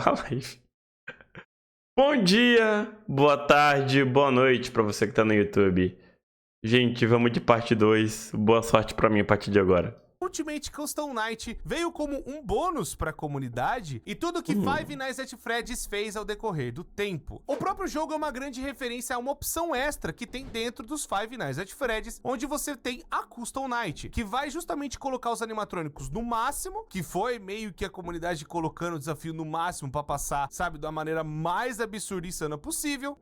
a live. Bom dia, boa tarde, boa noite pra você que tá no YouTube. Gente, vamos de parte 2. Boa sorte pra mim a partir de agora. Ultimate Custom Night veio como um bônus para a comunidade e tudo que Five Nights at Freddy's fez ao decorrer do tempo. O próprio jogo é uma grande referência a uma opção extra que tem dentro dos Five Nights at Freddy's, onde você tem a Custom Night, que vai justamente colocar os animatrônicos no máximo, que foi meio que a comunidade colocando o desafio no máximo para passar, sabe, da maneira mais absurda e insana possível.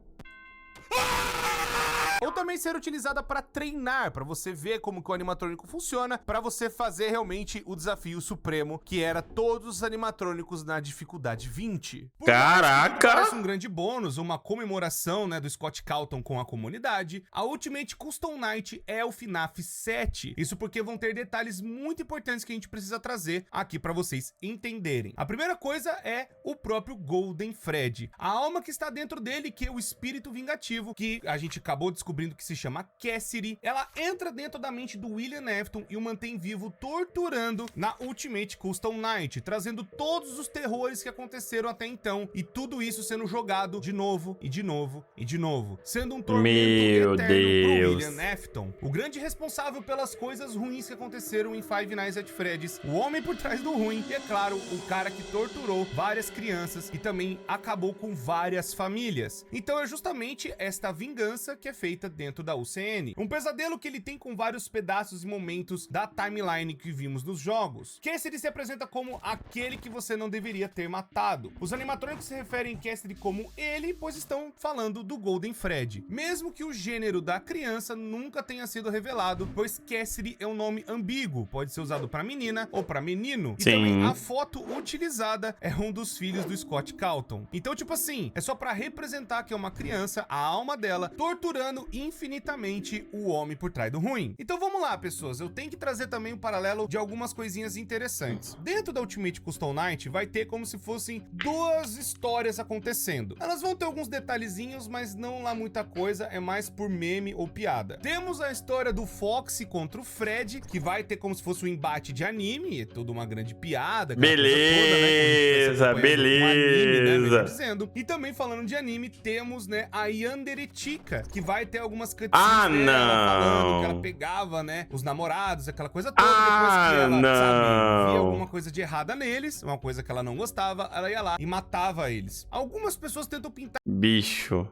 Ou também ser utilizada para treinar, para você ver como que o animatrônico funciona, para você fazer realmente o desafio supremo, que era todos os animatrônicos na dificuldade 20. Caraca! Parece um grande bônus, uma comemoração, né, do Scott Calton com a comunidade. A Ultimate Custom Night é o FNAF 7. Isso porque vão ter detalhes muito importantes que a gente precisa trazer aqui para vocês entenderem. A primeira coisa é o próprio Golden Freddy, a alma que está dentro dele, que é o espírito vingativo, que a gente acabou descobrindo que se chama Cassidy. Ela entra dentro da mente do William Afton e o mantém vivo, torturando na Ultimate Custom Night, trazendo todos os terrores que aconteceram até então, e tudo isso sendo jogado de novo e de novo e de novo, sendo um tormento eterno pro William Afton, o grande responsável pelas coisas ruins que aconteceram em Five Nights at Freddy's, o homem por trás do ruim, e é claro, o cara que torturou várias crianças e também acabou com várias famílias. Então é justamente esta vingança que é feita dentro da UCN. Um pesadelo que ele tem com vários pedaços e momentos da timeline que vimos nos jogos. Cassidy se apresenta como aquele que você não deveria ter matado. Os animatrônicos se referem a Cassidy como ele, pois estão falando do Golden Freddy. Mesmo que o gênero da criança nunca tenha sido revelado, pois Cassidy é um nome ambíguo, pode ser usado para menina ou para menino. E também a foto utilizada é um dos filhos do Scott Calton. Então, tipo assim, é só para representar que é uma criança, a alma dela, torturando infinitamente o homem por trás do ruim. Então vamos lá, pessoas, eu tenho que trazer também um paralelo de algumas coisinhas interessantes. Dentro da Ultimate Custom Night vai ter como se fossem duas histórias acontecendo. Elas vão ter alguns detalhezinhos, mas não lá muita coisa, é mais por meme ou piada. Temos a história do Foxy contra o Fred, que vai ter como se fosse um embate de anime, é toda uma grande piada. Beleza, beleza. Um anime, né, melhor dizendo. E também falando de anime, temos, né, a Yandere Chica, que vai ter algumas cutscenes dela falando que ela pegava, né, os namorados, aquela coisa toda, depois que ela, sabe, via alguma coisa de errada neles, uma coisa que ela não gostava, ela ia lá e matava eles. Algumas pessoas tentam pintar... Bicho,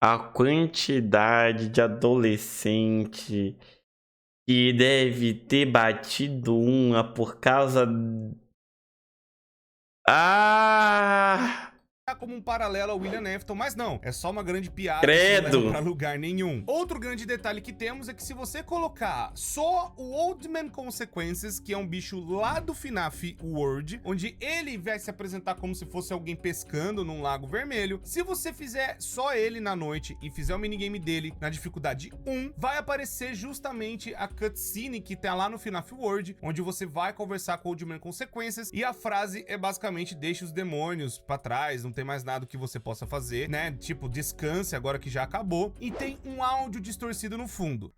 a quantidade de adolescente que deve ter batido uma por causa... como um paralelo ao William Afton, mas não, é só uma grande piada. Credo. Que não leva pra lugar nenhum. Outro grande detalhe que temos é que se você colocar só o Old Man Consequences, que é um bicho lá do FNAF World, onde ele vai se apresentar como se fosse alguém pescando num lago vermelho, se você fizer só ele na noite e fizer o minigame dele na dificuldade 1, vai aparecer justamente a cutscene que tá lá no FNAF World, onde você vai conversar com o Old Man Consequences, e a frase é basicamente: deixe os demônios pra trás, não tem mais nada que você possa fazer, né? Tipo, descanse agora que já acabou. E tem um áudio distorcido no fundo.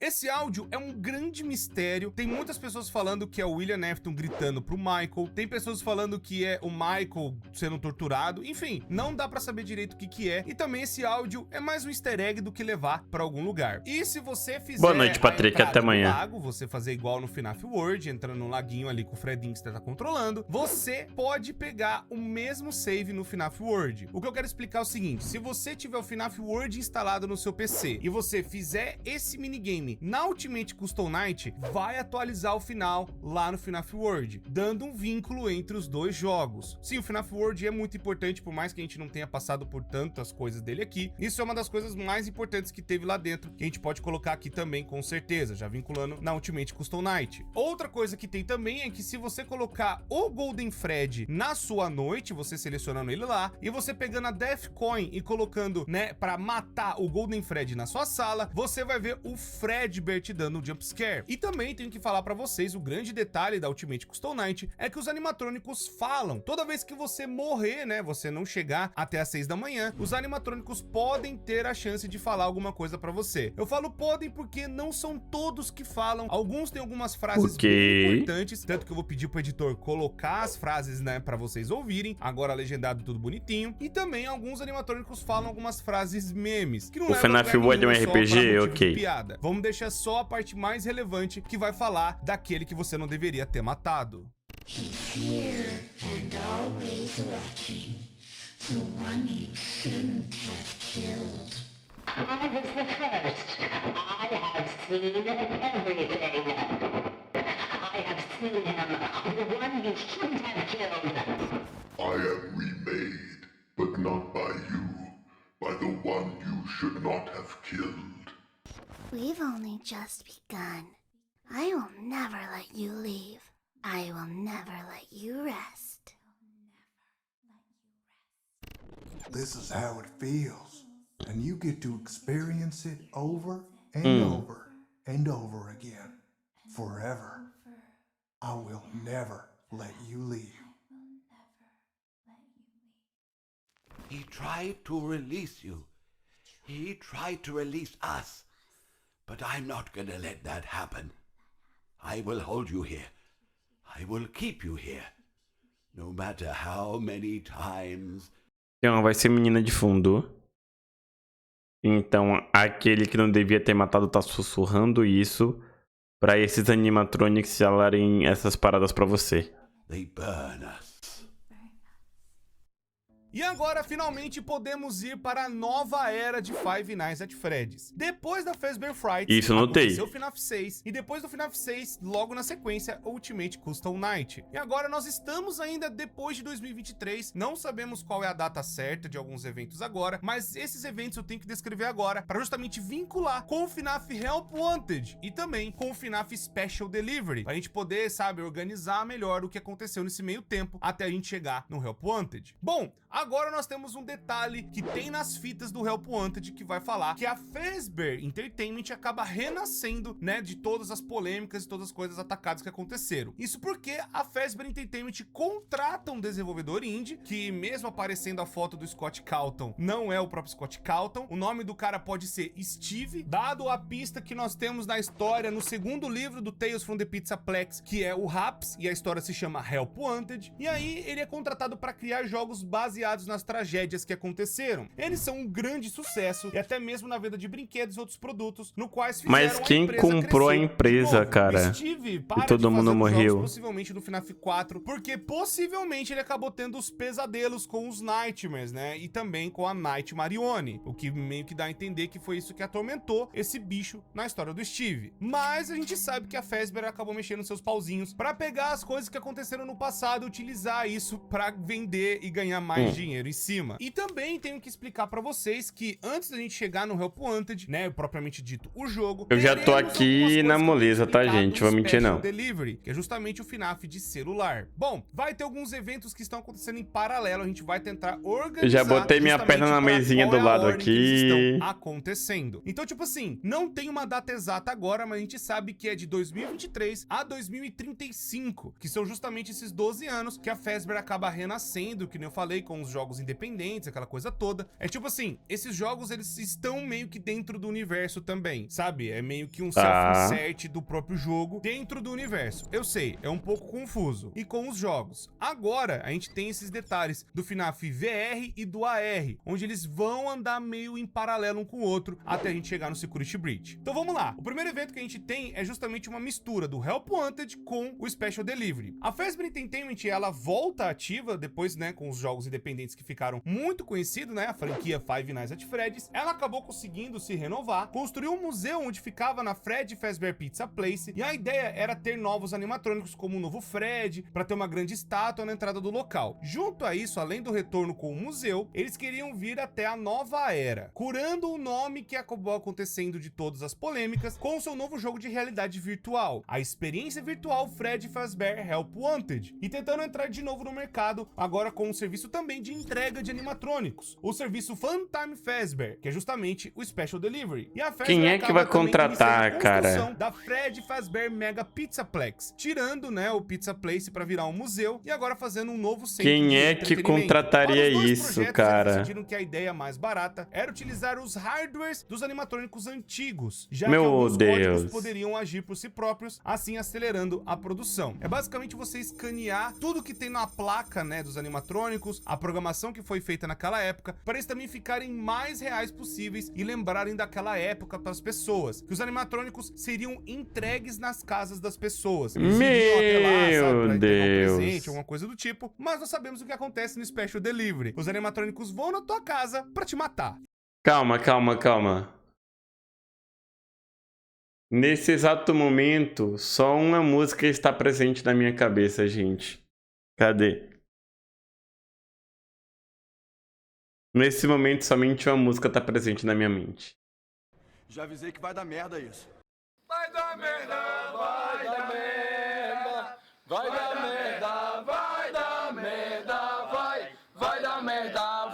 Esse áudio é um grande mistério. Tem muitas pessoas falando que é o William Afton gritando pro Michael. Tem pessoas falando que é o Michael sendo torturado. Enfim, não dá pra saber direito o que é. E também esse áudio é mais um easter egg do que levar pra algum lugar. E se você fizer... Boa noite, Patrick. Até amanhã. Lago, você fazer igual no FNAF World, entrando no laguinho ali com o Fredinho que você tá controlando, você pode pegar o mesmo save no FNAF World. O que eu quero explicar é o seguinte: se você tiver o FNAF World instalado no seu PC e você fizer esse minigame na Ultimate Custom Night, vai atualizar o final lá no FNAF World, dando um vínculo entre os dois jogos. Sim, o FNAF World é muito importante, por mais que a gente não tenha passado por tantas coisas dele aqui. Isso é uma das coisas mais importantes que teve lá dentro, que a gente pode colocar aqui também, com certeza, já vinculando na Ultimate Custom Night. Outra coisa que tem também é que se você colocar o Golden Freddy na sua noite, você selecionando ele lá, e você pegando a Death Coin e colocando, né, pra matar o Golden Freddy na sua sala, você vai ver o Fred Fredbear te dando um jumpscare. E também tenho que falar pra vocês, o grande detalhe da Ultimate Custom Night é que os animatrônicos falam. Toda vez que você morrer, né, você não chegar até as 6 da manhã, os animatrônicos podem ter a chance de falar alguma coisa pra você. Eu falo podem porque não são todos que falam. Alguns têm algumas frases bem importantes, tanto que eu vou pedir pro editor colocar as frases, né, pra vocês ouvirem, agora legendado tudo bonitinho. E também alguns animatrônicos falam algumas frases memes, que não O FNAF World é um RPG, ok. Piada. Vamos deixar só a parte mais relevante, que vai falar daquele que você não deveria ter matado. I am remade, but not by you, by the one you should not have killed. We've only just begun. I will never let you leave. I will never let you rest. This is how it feels, and you get to experience it over and over and over again, forever. I will never let you leave. He tried to release you. He tried to release us. But I'm not gonna let that happen. I will hold you here. I will keep you here. No matter how many times. Então, vai ser menina de fundo. Então, aquele que não devia ter matado tá sussurrando isso pra esses animatronics falarem essas paradas pra você. They burn us. E agora, finalmente, podemos ir para a nova era de Five Nights at Freddy's. Depois da Fazbear Fright, Isso eu notei. aconteceu o FNAF 6, e depois do FNAF 6, logo na sequência, Ultimate Custom Night. E agora nós estamos ainda depois de 2023, não sabemos qual é a data certa de alguns eventos agora, mas esses eventos eu tenho que descrever agora, para justamente vincular com o FNAF Help Wanted, e também com o FNAF Special Delivery, para a gente poder, sabe, organizar melhor o que aconteceu nesse meio tempo, até a gente chegar no Help Wanted. Bom, agora nós temos um detalhe que tem nas fitas do Help Wanted, que vai falar que a Fazbear Entertainment acaba renascendo, né, de todas as polêmicas e todas as coisas atacadas que aconteceram. Isso porque a Fazbear Entertainment contrata um desenvolvedor indie, que mesmo aparecendo a foto do Scott Calton, não é o próprio Scott Calton. O nome do cara pode ser Steve, dado a pista que nós temos na história no segundo livro do Tales from the Pizzaplex, que é o Raps, e a história se chama Help Wanted. E aí ele é contratado para criar jogos baseados nas tragédias que aconteceram. Eles são um grande sucesso, e até mesmo na venda de brinquedos e outros produtos, no quais fizeram Mas quem a empresa comprou a crescer. empresa, De novo, cara? o Steve para E todo de mundo fazer os morreu. jogos, possivelmente no FNAF 4, porque possivelmente ele acabou tendo os pesadelos com os Nightmares, né? E também com a Night Marione, o que meio que dá a entender que foi isso que atormentou esse bicho na história do Steve. Mas a gente sabe que a Fazbear acabou mexendo seus pauzinhos pra pegar as coisas que aconteceram no passado e utilizar isso pra vender e ganhar mais dinheiro em cima. E também tenho que explicar pra vocês que antes da gente chegar no Help Wanted, né, propriamente dito, o jogo, Eu já tô teremos algumas aqui coisas na que eu moleza, tenho tá, explicado gente? no Vou mentir, Special não. Delivery, que é justamente o FNAF de celular. Bom, vai ter alguns eventos que estão acontecendo em paralelo, a gente vai tentar organizar. Eu já botei minha justamente perna na para mesinha qual do é a lado ordem que eles aqui. estão acontecendo. Então, tipo assim, não tem uma data exata agora, mas a gente sabe que é de 2023 a 2035, que são justamente esses 12 anos que a Fazbear acaba renascendo, que nem eu falei, com os jogos independentes, aquela coisa toda. É tipo assim, esses jogos, eles estão meio que dentro do universo também, sabe? É meio que um self-insert do próprio jogo dentro do universo. Eu sei, é um pouco confuso. E com os jogos. Agora, a gente tem esses detalhes do FNAF VR e do AR, onde eles vão andar meio em paralelo um com o outro, até a gente chegar no Security Breach. Então vamos lá. O primeiro evento que a gente tem é justamente uma mistura do Help Wanted com o Special Delivery. A Fazbear Entertainment, ela volta ativa depois, né, com os jogos independentes que ficaram muito conhecidos, né, a franquia Five Nights at Freddy's. Ela acabou conseguindo se renovar, construiu um museu onde ficava na Fred Fazbear Pizza Place, e a ideia era ter novos animatrônicos como o novo Fred, para ter uma grande estátua na entrada do local. Junto a isso, além do retorno com o museu, eles queriam vir até a nova era, curando o nome que acabou acontecendo de todas as polêmicas com o seu novo jogo de realidade virtual, a experiência virtual Fred Fazbear Help Wanted, e tentando entrar de novo no mercado, agora com um serviço também de de entrega de animatrônicos, o serviço Funtime Fazbear, que é justamente o Special Delivery. E a Fazbear Quem é que vai contratar, cara? da Fred Fazbear Mega Pizzaplex, tirando, né, o Pizza Place para virar um museu e agora fazendo um novo centro Quem de é que entretenimento. contrataria Para os dois isso, projetos, cara? eles decidiram que a ideia mais barata era utilizar os hardwares dos animatrônicos antigos, já Meu que alguns Deus. códigos poderiam agir por si próprios, assim acelerando a produção. É basicamente você escanear tudo que tem na placa, né, dos animatrônicos, a programação que foi feita naquela época, para eles também ficarem mais reais possíveis e lembrarem daquela época para as pessoas, que os animatrônicos seriam entregues nas casas das pessoas. Eles iriam até lá, sabe, pra entregar um presente, alguma coisa do tipo, mas nós sabemos o que acontece no Special Delivery. Os animatrônicos vão na tua casa para te matar. Calma, calma, calma. Nesse exato momento, só uma música está presente na minha cabeça, gente. Cadê? Nesse momento, somente uma música está presente na minha mente. Já avisei que vai dar merda isso. Vai dar merda, vai dar merda, vai dar merda, vai dar merda, vai dar merda,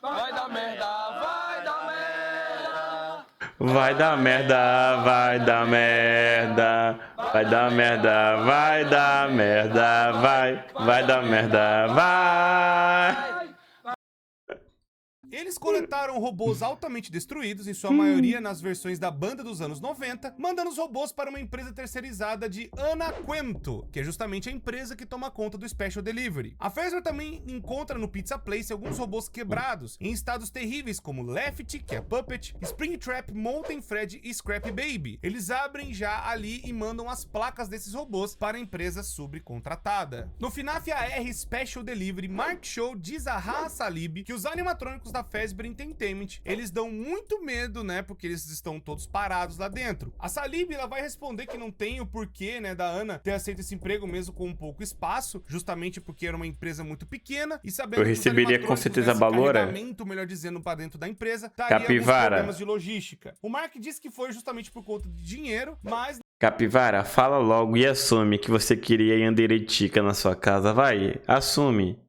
vai dar merda, vai dar merda. Vai dar merda, vai dar merda, vai dar merda, vai dar merda, vai dar merda, vai. Eles coletaram robôs altamente destruídos, em sua maioria nas versões da banda dos anos 90, mandando os robôs para uma empresa terceirizada de Anaquento, que é justamente a empresa que toma conta do Special Delivery. A Fazbear também encontra no Pizza Place alguns robôs quebrados, em estados terríveis como Lefty, que é Puppet, Springtrap, Molten Fred e Scrap Baby. Eles abrem já ali e mandam as placas desses robôs para a empresa subcontratada. No FNAF AR Special Delivery, Mark Show diz a Raha Salib que os animatrônicos da Fazbear Entertainment, eles dão muito medo, né, porque eles estão todos parados lá dentro. A Salib, ela vai responder que não tem o porquê, né, da Ana ter aceito esse emprego mesmo com um pouco espaço, justamente porque era uma empresa muito pequena e sabendo Eu receberia que os com certeza animatrônicos, Balora. carregamento, melhor dizendo, para dentro da empresa, taria alguns Capivara. problemas de logística. O Mark disse que foi justamente por conta de dinheiro, mas Capivara, fala logo e assume que você queria Yanderetica na sua casa. Vai, assume.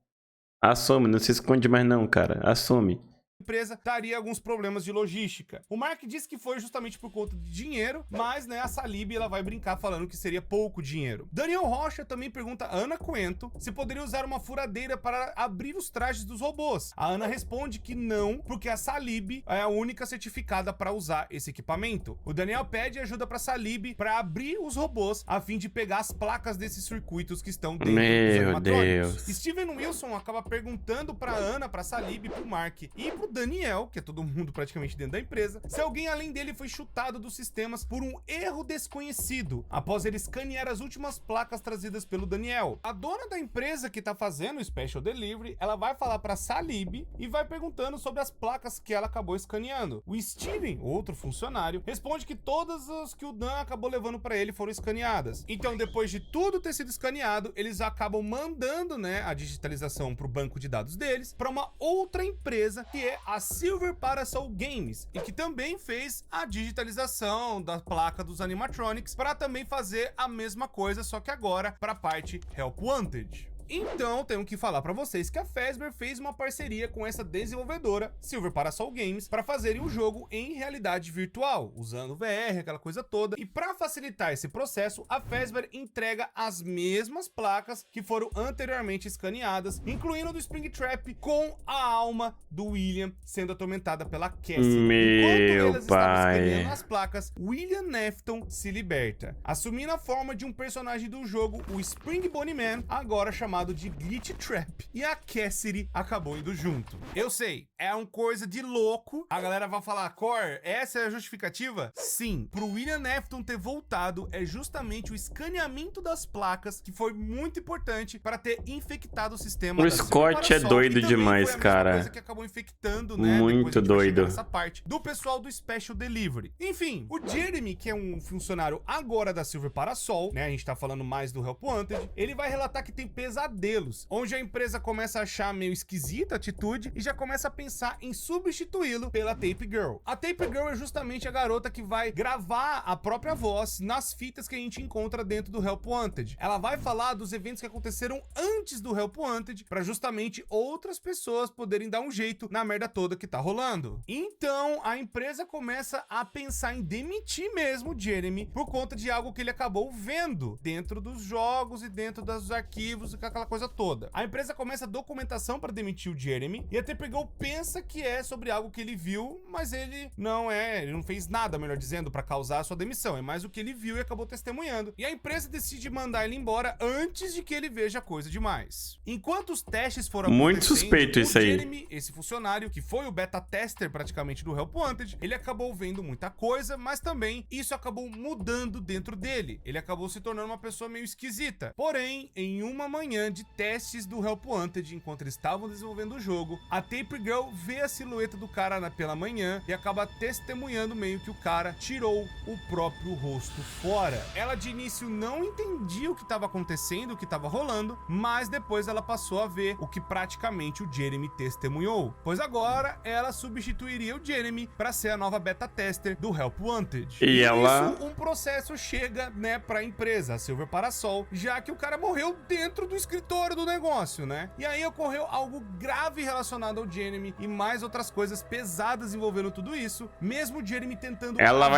Assume, não se esconde mais não, cara. Assume. a empresa teria alguns problemas de logística. O Mark disse que foi justamente por conta de dinheiro, mas, né, a Salib, ela vai brincar falando que seria pouco dinheiro. Daniel Rocha também pergunta a Ana Coento se poderia usar uma furadeira para abrir os trajes dos robôs. A Ana responde que não, porque a Salib é a única certificada para usar esse equipamento. O Daniel pede ajuda para Salib para abrir os robôs a fim de pegar as placas desses circuitos que estão dentro dos animatrônicos. Steven Wilson acaba perguntando para Ana, para Salib, para o Mark e para o Daniel, que é todo mundo praticamente dentro da empresa, se alguém além dele foi chutado dos sistemas por um erro desconhecido, após ele escanear as últimas placas trazidas pelo Daniel. A dona da empresa que tá fazendo o Special Delivery, ela vai falar para Salib e vai perguntando sobre as placas que ela acabou escaneando. O Steven, outro funcionário, responde que todas as que o Dan acabou levando para ele foram escaneadas. Então, depois de tudo ter sido escaneado, eles acabam mandando, né, a digitalização para o banco de dados deles para uma outra empresa, que é a Silver Parasol Games, e que também fez a digitalização da placa dos animatronics para também fazer a mesma coisa, só que agora para a parte Help Wanted. Então, tenho que falar para vocês que a Fazbear fez uma parceria com essa desenvolvedora, Silver Parasol Games, para fazerem o jogo em realidade virtual, usando VR, aquela coisa toda. E para facilitar esse processo, a Fazbear entrega as mesmas placas que foram anteriormente escaneadas, incluindo do Springtrap, com a alma do William sendo atormentada pela Cassie. Enquanto elas estavam escaneando as placas, William Nefton se liberta, assumindo a forma de um personagem do jogo, o Spring Bonnie Man, agora chamado de Glitch Trap, e a Cassidy acabou indo junto. Eu sei, é uma coisa de louco. A galera vai falar, Cor, essa é a justificativa? Sim, pro William Nefton ter voltado é justamente o escaneamento das placas que foi muito importante para ter infectado o sistema. O Scott é doido demais, cara. Coisa que acabou infectando, né? Muito doido. Essa parte do pessoal do Special Delivery. Enfim, o Jeremy, que é um funcionário agora da Silver Parasol, né? A gente tá falando mais do Help Wanted. Ele vai relatar que tem pesadelos pesadelos, onde a empresa começa a achar meio esquisita a atitude e já começa a pensar em substituí-lo pela Tape Girl. A Tape Girl é justamente a garota que vai gravar a própria voz nas fitas que a gente encontra dentro do Help Wanted. Ela vai falar dos eventos que aconteceram antes do Help Wanted para justamente outras pessoas poderem dar um jeito na merda toda que tá rolando. Então a empresa começa a pensar em demitir mesmo o Jeremy por conta de algo que ele acabou vendo dentro dos jogos e dentro dos arquivos e aquela coisa toda. A empresa começa a documentação para demitir o Jeremy e a Tape Girl pensa que é sobre algo que ele viu, mas ele não fez nada, melhor dizendo, para causar a sua demissão. É mais o que ele viu e acabou testemunhando. E a empresa decide mandar ele embora antes de que ele veja coisa demais. Enquanto os testes foram Muito suspeito isso aí. Jeremy, esse funcionário, que foi o beta tester praticamente do Help Wanted, ele acabou vendo muita coisa, mas também isso acabou mudando dentro dele. Ele acabou se tornando uma pessoa meio esquisita. Porém, em uma manhã de testes do Help Wanted, enquanto eles estavam desenvolvendo o jogo, a Tape Girl vê a silhueta do cara pela manhã e acaba testemunhando meio que o cara tirou o próprio rosto fora. Ela de início não entendia o que estava acontecendo, o que estava rolando, mas depois ela passou a ver o que praticamente o Jeremy testemunhou, pois agora ela substituiria o Jeremy para ser a nova beta tester do Help Wanted. E ela... Isso, um processo chega, né, pra empresa, a Silver Parasol, já que o cara morreu dentro do escritório do negócio, né? E aí ocorreu algo grave relacionado ao Jeremy e mais outras coisas pesadas envolvendo tudo isso, mesmo o Jeremy tentando... Ela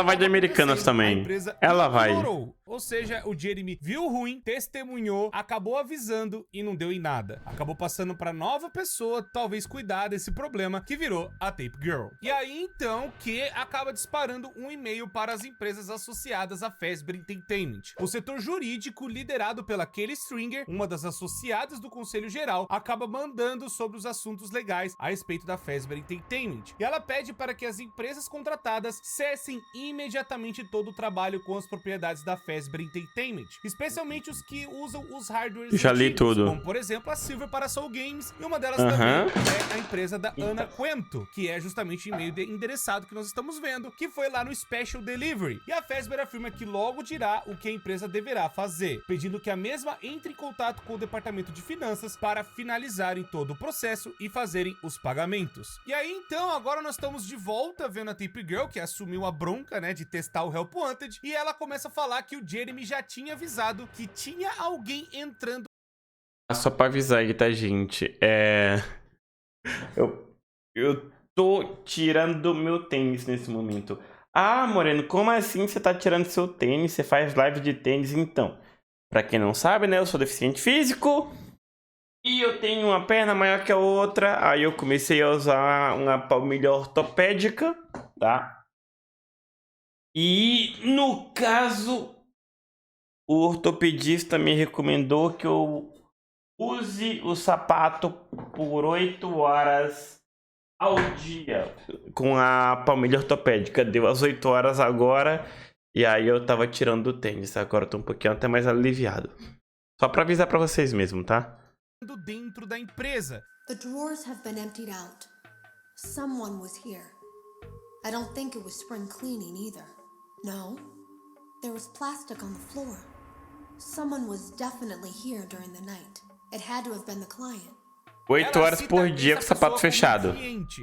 vai de Americanas também. Ela vai. Ou seja, o Jeremy viu ruim, testemunhou, acabou avisando e não deu em nada. Acabou passando pra nova pessoa, talvez cuidar desse problema, que virou a Tape Girl. E aí, então, que acaba disparando um e-mail para as empresas associadas à Fazbear Entertainment. O setor jurídico, liderado pela Kelly Stringer, uma das associadas do Conselho Geral, acaba mandando sobre os assuntos legais a respeito da Fazbear Entertainment. E ela pede para que as empresas contratadas cessem imediatamente todo o trabalho com as propriedades da Fazbear Entertainment, especialmente os que usam os hardwares Já li antigos, tudo. como por exemplo a Silver Parasol Games, e uma delas também é a empresa da Ana Quento, que é justamente o e-mail endereçado que nós estamos vendo, que foi lá no Special Delivery. E a Fazbear afirma que logo dirá o que a empresa deverá fazer, pedindo que a mesma entre em contato com o departamento de finanças para finalizarem todo o processo e fazerem os pagamentos. E aí então, agora nós estamos de volta vendo a Tape Girl, que assumiu a bronca, né, de testar o Help Wanted, e ela começa a falar que o Jeremy já tinha avisado que tinha alguém entrando. Só pra avisar aí, tá, gente? Eu tô tirando meu tênis nesse momento. Ah, Moreno, como assim você tá tirando seu tênis? Você faz live de tênis? Então, pra quem não sabe, né, eu sou deficiente físico e eu tenho uma perna maior que a outra. Aí eu comecei a usar uma palmilha ortopédica, tá? E no caso, o ortopedista me recomendou que eu use o sapato por 8 horas ao dia com a palmilha ortopédica. Deu as 8 horas agora e aí eu tava tirando o tênis. Agora eu tô um pouquinho até mais aliviado. Só pra avisar pra vocês mesmo, tá? Dentro da empresa. The drawers have been emptied out. Someone was here. I don't think it was spring cleaning either. No, there was plastic on the floor. Someone was definitely here during the night. It had to have been the client. 8 horas por dia com o sapato fechado.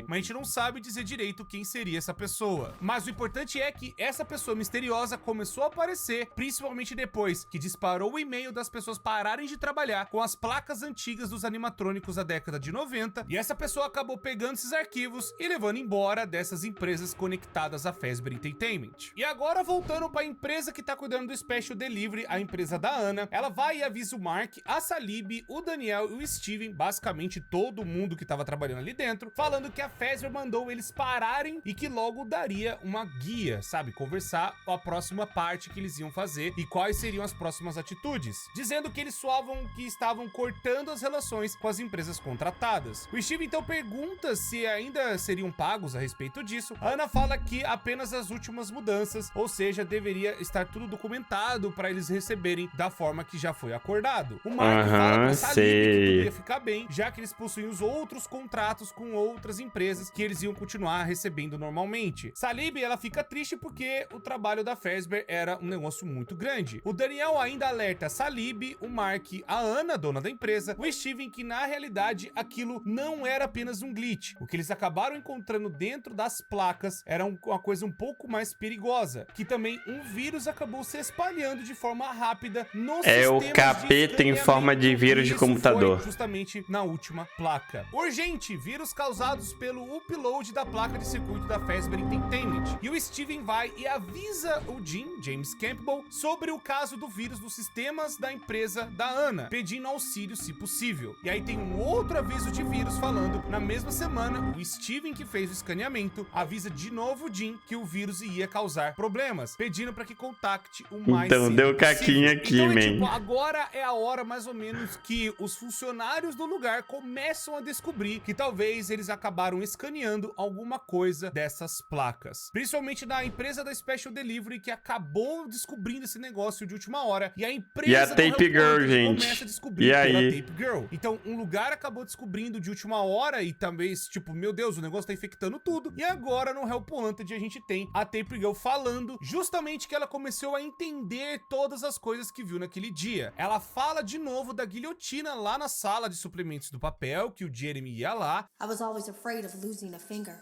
Mas a gente não sabe dizer direito quem seria essa pessoa. Mas o importante é que essa pessoa misteriosa começou a aparecer, principalmente depois que disparou o e-mail das pessoas pararem de trabalhar com as placas antigas dos animatrônicos da década de 90. E essa pessoa acabou pegando esses arquivos e levando embora dessas empresas conectadas à Fazbear Entertainment. E agora, voltando para a empresa que tá cuidando do Special Delivery, a empresa da Ana, ela vai e avisa o Mark, a Salib, o Daniel e o Steven, basicamente todo mundo que tava trabalhando ali dentro, falando que a Fazbear mandou eles pararem e que logo daria uma guia, sabe? Conversar a próxima parte que eles iam fazer e quais seriam as próximas atitudes, dizendo que eles soavam que estavam cortando as relações com as empresas contratadas. O Steve então pergunta se ainda seriam pagos a respeito disso. A Ana fala que apenas as últimas mudanças, ou seja, deveria estar tudo documentado para eles receberem da forma que já foi acordado. O Mark fala pra Salib que tudo ia ficar bem, já que eles possuem os outros contratos com outras empresas que eles iam continuar recebendo normalmente. Salib, ela fica triste porque o trabalho da Fazbear era um negócio muito grande. O Daniel ainda alerta a Salib, o Mark, a Ana, dona da empresa, o Steven, que na realidade aquilo não era apenas um glitch. O que eles acabaram encontrando dentro das placas era uma coisa um pouco mais perigosa, que também um vírus acabou se espalhando de forma rápida nos É o sistemas capeta em forma de vírus de isso computador. foi justamente na última placa. Urgente, vírus causados pelo upload da placa de circuito da Fazbear Entertainment. E o Steven vai e avisa o Jim, James Campbell, sobre o caso do vírus nos sistemas da empresa da Ana, pedindo auxílio se possível. E aí tem um outro aviso de vírus falando, na mesma semana, o Steven, que fez o escaneamento, avisa de novo o Jim que o vírus ia causar problemas, pedindo para que contacte o mais Então cedo deu possível. caquinha aqui, Então, man. tipo, agora é a hora mais ou menos que os funcionários do lugar começam a descobrir que talvez eles acabaram escaneando alguma coisa dessas placas. Principalmente da empresa da Special Delivery, que acabou descobrindo esse negócio de última hora. E a empresa E a do Tape Hellpoint Girl, gente. começa a descobrir E que era aí? a Tape Girl. Então, um lugar acabou descobrindo de última hora e também, tipo, meu Deus, o negócio tá infectando tudo. E agora no Hellpoint a gente tem a Tape Girl falando justamente que ela começou a entender todas as coisas que viu naquele dia. Ela fala de novo da guilhotina lá na sala de suplementos do papel, que o Jeremy ia lá. I was always afraid of losing a finger.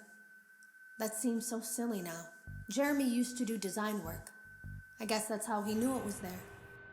That seems so silly now. Jeremy used to do design work. I guess that's how he knew it was there.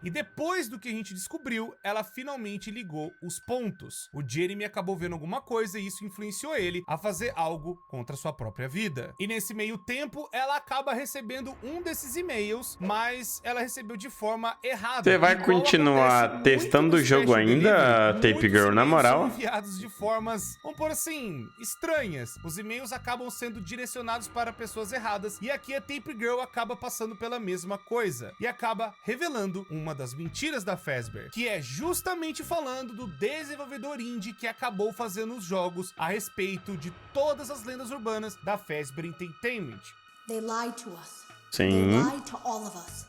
E depois do que a gente descobriu, ela finalmente ligou os pontos. O Jeremy acabou vendo alguma coisa e isso influenciou ele a fazer algo contra sua própria vida. E nesse meio tempo, ela acaba recebendo um desses e-mails, mas ela recebeu de forma errada. Você vai Igual continuar acontece muito testando no o jogo Special ainda, Delivery. Tape Girl, na Muitos moral? e-mails são enviados de formas, vamos por assim, estranhas. Os e-mails acabam sendo direcionados para pessoas erradas e aqui a Tape Girl acaba passando pela mesma coisa e acaba revelando uma das mentiras da Fazbear, que é justamente falando do desenvolvedor indie que acabou fazendo os jogos a respeito de todas as lendas urbanas da Fazbear Entertainment. They lied to us. Sim. They lied to all of us.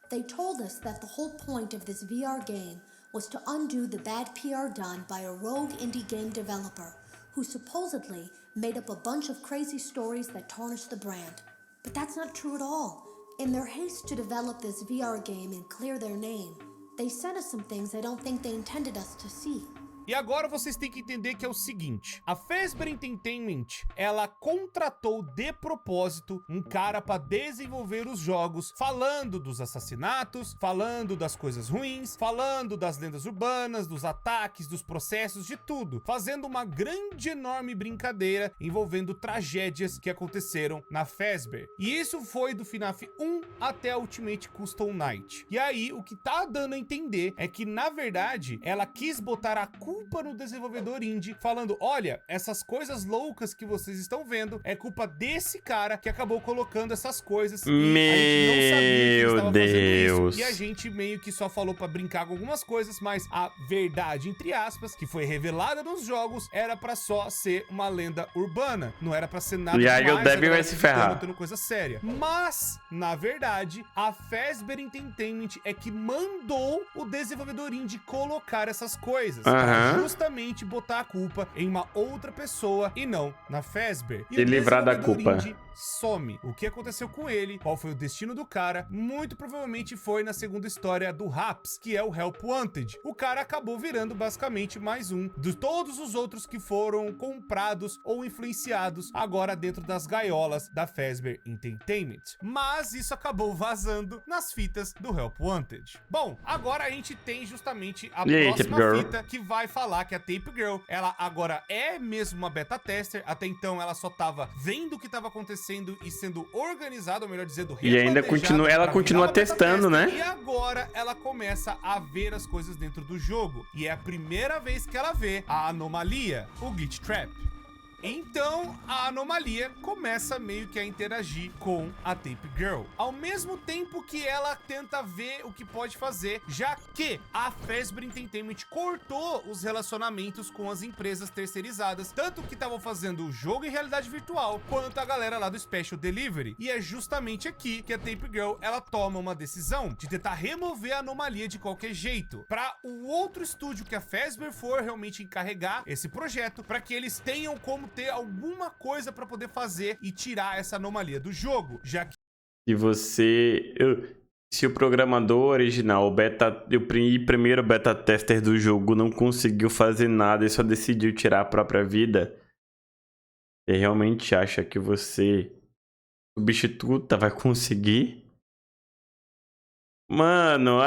They told us that the whole point of this VR game was to undo the bad PR done by a rogue indie game developer who supposedly made up a bunch of crazy stories that tarnished the brand. But that's not true at all. In their haste to develop this VR game and clear their name, they sent us some things I don't think they intended us to see. E agora vocês têm que entender que é o seguinte, a Fazbear Entertainment, ela contratou de propósito um cara para desenvolver os jogos, falando dos assassinatos, falando das coisas ruins, falando das lendas urbanas, dos ataques, dos processos, de tudo, fazendo uma grande, enorme brincadeira envolvendo tragédias que aconteceram na Fazbear. E isso foi do FNAF 1 até a Ultimate Custom Night. E aí, o que tá dando a entender é que, na verdade, ela quis botar a culpa no desenvolvedor indie, falando, olha, essas coisas loucas que vocês estão vendo é culpa desse cara que acabou colocando essas coisas e a gente não sabia que ele estava fazendo isso. E a gente meio que só falou pra brincar com algumas coisas, mas a verdade, entre aspas, que foi revelada nos jogos, era pra só ser uma lenda urbana, não era pra ser nada E aí demais, o Debbie agora vai se ferrar. botando coisa séria. Mas, na verdade, a Fazbear Entertainment é que mandou o desenvolvedor indie colocar essas coisas. Aham. Justamente botar a culpa em uma outra pessoa e não na Fazbear. Se livrar da desenvolvedor culpa. indie some. O que aconteceu com ele, qual foi o destino do cara, muito provavelmente foi na segunda história do Raps, que é o Help Wanted. O cara acabou virando basicamente mais um de todos os outros que foram comprados ou influenciados agora dentro das gaiolas da Fazbear Entertainment. Mas isso acabou vazando nas fitas do Help Wanted. Bom, agora a gente tem justamente a E aí, próxima Tape Girl? fita que vai falar que a Tape Girl, ela agora é mesmo uma beta tester. Até então ela só tava vendo o que tava acontecendo e sendo organizado, ou melhor dizendo, E ainda replanejado continua, ela pra continua virar uma beta testando, tester. né? E agora ela começa a ver as coisas dentro do jogo. E é a primeira vez que ela vê a anomalia, o Glitch Trap. Então, a anomalia começa meio que a interagir com a Tape Girl, ao mesmo tempo que ela tenta ver o que pode fazer, já que a Fazbear Entertainment cortou os relacionamentos com as empresas terceirizadas, tanto que estavam fazendo o jogo em realidade virtual, quanto a galera lá do Special Delivery. E é justamente aqui que a Tape Girl, ela toma uma decisão de tentar remover a anomalia de qualquer jeito, para o outro estúdio que a Fazbear for realmente encarregar esse projeto, para que eles tenham como ter alguma coisa para poder fazer e tirar essa anomalia do jogo, já que se o programador original, o primeiro beta tester do jogo não conseguiu fazer nada e só decidiu tirar a própria vida, você realmente acha que você, substituta, vai conseguir? Mano,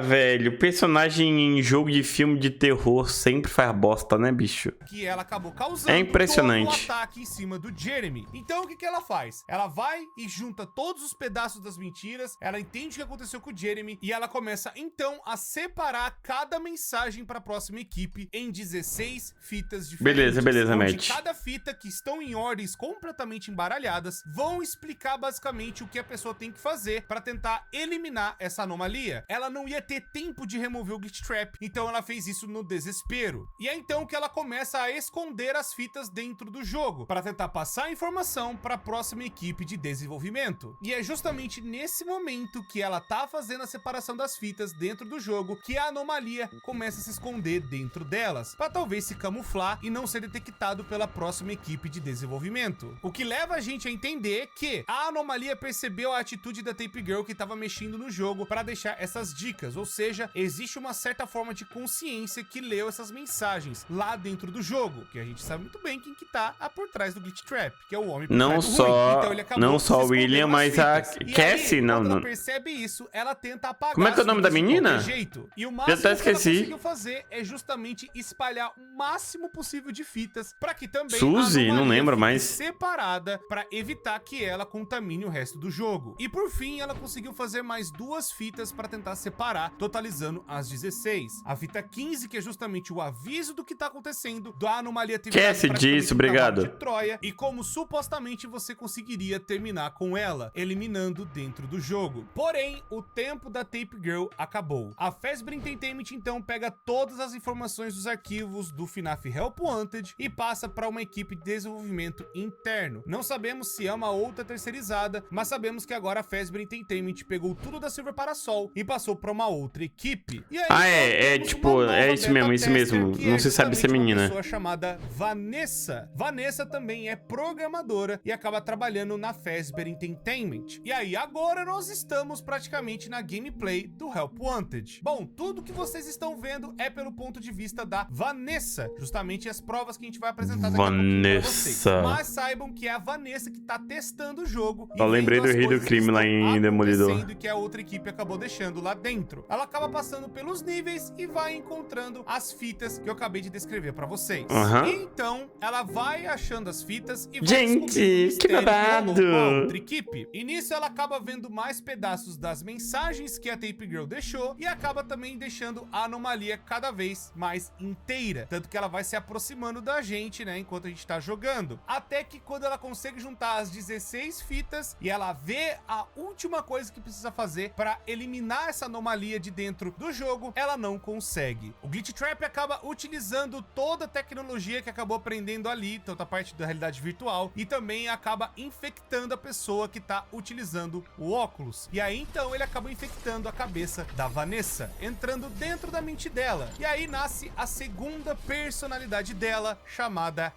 velho, personagem em jogo de filme de terror sempre faz bosta, né, bicho? que ela acabou causando É impressionante. todo o ataque em cima do Jeremy. Então o que ela faz? Ela vai e junta todos os pedaços das mentiras, ela entende o que aconteceu com o Jeremy e ela começa então a separar cada mensagem para a próxima equipe em 16 fitas diferentes. Beleza, onde Matt. cada fita, que estão em ordens completamente embaralhadas, vão explicar basicamente o que a pessoa tem que fazer para tentar eliminar essa anomalia. Ela não ia ter tempo de remover o Glitch Trap, então ela fez isso no desespero. E é então que ela começa a esconder as fitas dentro do jogo, para tentar passar a informação para a próxima equipe de desenvolvimento. E é justamente nesse momento que ela tá fazendo a separação das fitas dentro do jogo que a anomalia começa a se esconder dentro delas, para talvez se camuflar e não ser detectado pela próxima equipe de desenvolvimento. O que leva a gente a entender que a anomalia percebeu a atitude da Tape Girl que estava mexendo no jogo para deixar essas dicas, ou seja, existe uma certa forma de consciência que leu essas mensagens lá dentro do jogo, que a gente sabe muito bem quem que tá por trás do Glitch Trap, que é o homem por Não trás do só, ruim. Então ele acabou não se só o escondendo William, nas mas a fitas. E Cassie, aí, não, quando não. ela percebe isso, ela tenta apagar Como é que é o as nome da fitas de menina? qualquer jeito. E o máximo até que ela esqueci. conseguiu fazer é justamente espalhar o máximo possível de fitas para que também Suzy? a anomalia Não lembro fique mais. separada para evitar que ela contamine o resto do jogo. E por fim, ela conseguiu fazer mais 2 fitas para tentar separar, totalizando as 16. A fita 15, que é justamente o aviso do que tá acontecendo, da anomalia ter virado Esquece praticamente disso, um cavalo obrigado. de Troia, e como supostamente você conseguiria terminar com ela, eliminando dentro do jogo. Porém, o tempo da Tape Girl acabou. A Fazbear Entertainment então pega todas as informações dos arquivos do FNAF Help Wanted e passa para uma equipe de desenvolvimento interno. Não sabemos se é uma outra terceirizada, mas sabemos que agora a Fazbear Entertainment pegou tudo da Silver Parasol e passou para uma outra equipe. E aí, tipo, é isso mesmo. Não se sabe se é menina. Uma pessoa chamada Vanessa. Vanessa também é programadora e acaba trabalhando na Fazbear Entertainment. E aí, agora nós estamos praticamente na gameplay do Help Wanted. Bom, tudo que vocês estão vendo é pelo ponto de vista da Vanessa, justamente as provas que a gente vai apresentar daqui a pouquinho pra vocês. Mas saibam que é a Vanessa que tá testando o jogo. Só lembrei do Rei do Crime lá em Demolidor. E que a outra equipe acabou deixando lá dentro. Ela acaba passando pelos níveis e vai encontrando as fitas que eu acabei de descrever pra vocês. E então, ela vai achando as fitas e vai gente, que babado! Com a outra equipe. E nisso ela acaba vendo mais pedaços das mensagens que a Tape Girl deixou e acaba também deixando a anomalia cada vez mais inteira. Tanto que ela vai se aproximando da gente, né, enquanto a gente tá jogando. Até que quando ela consegue juntar as 16 fitas e ela vê a última coisa que precisa fazer para eliminar essa anomalia de dentro do jogo, ela não consegue. O Glitch Trap acaba utilizando toda a tecnologia que acabou aprendendo ali, tanto a parte da realidade virtual, e também acaba infectando a pessoa que tá utilizando o óculos. E aí então ele acaba infectando a cabeça da Vanessa, entrando dentro da mente dela. E aí nasce a segunda personalidade dela, chamada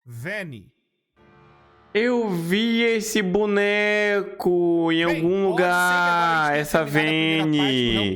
Vanny. Eu vi esse boneco em algum lugar, essa Vanny.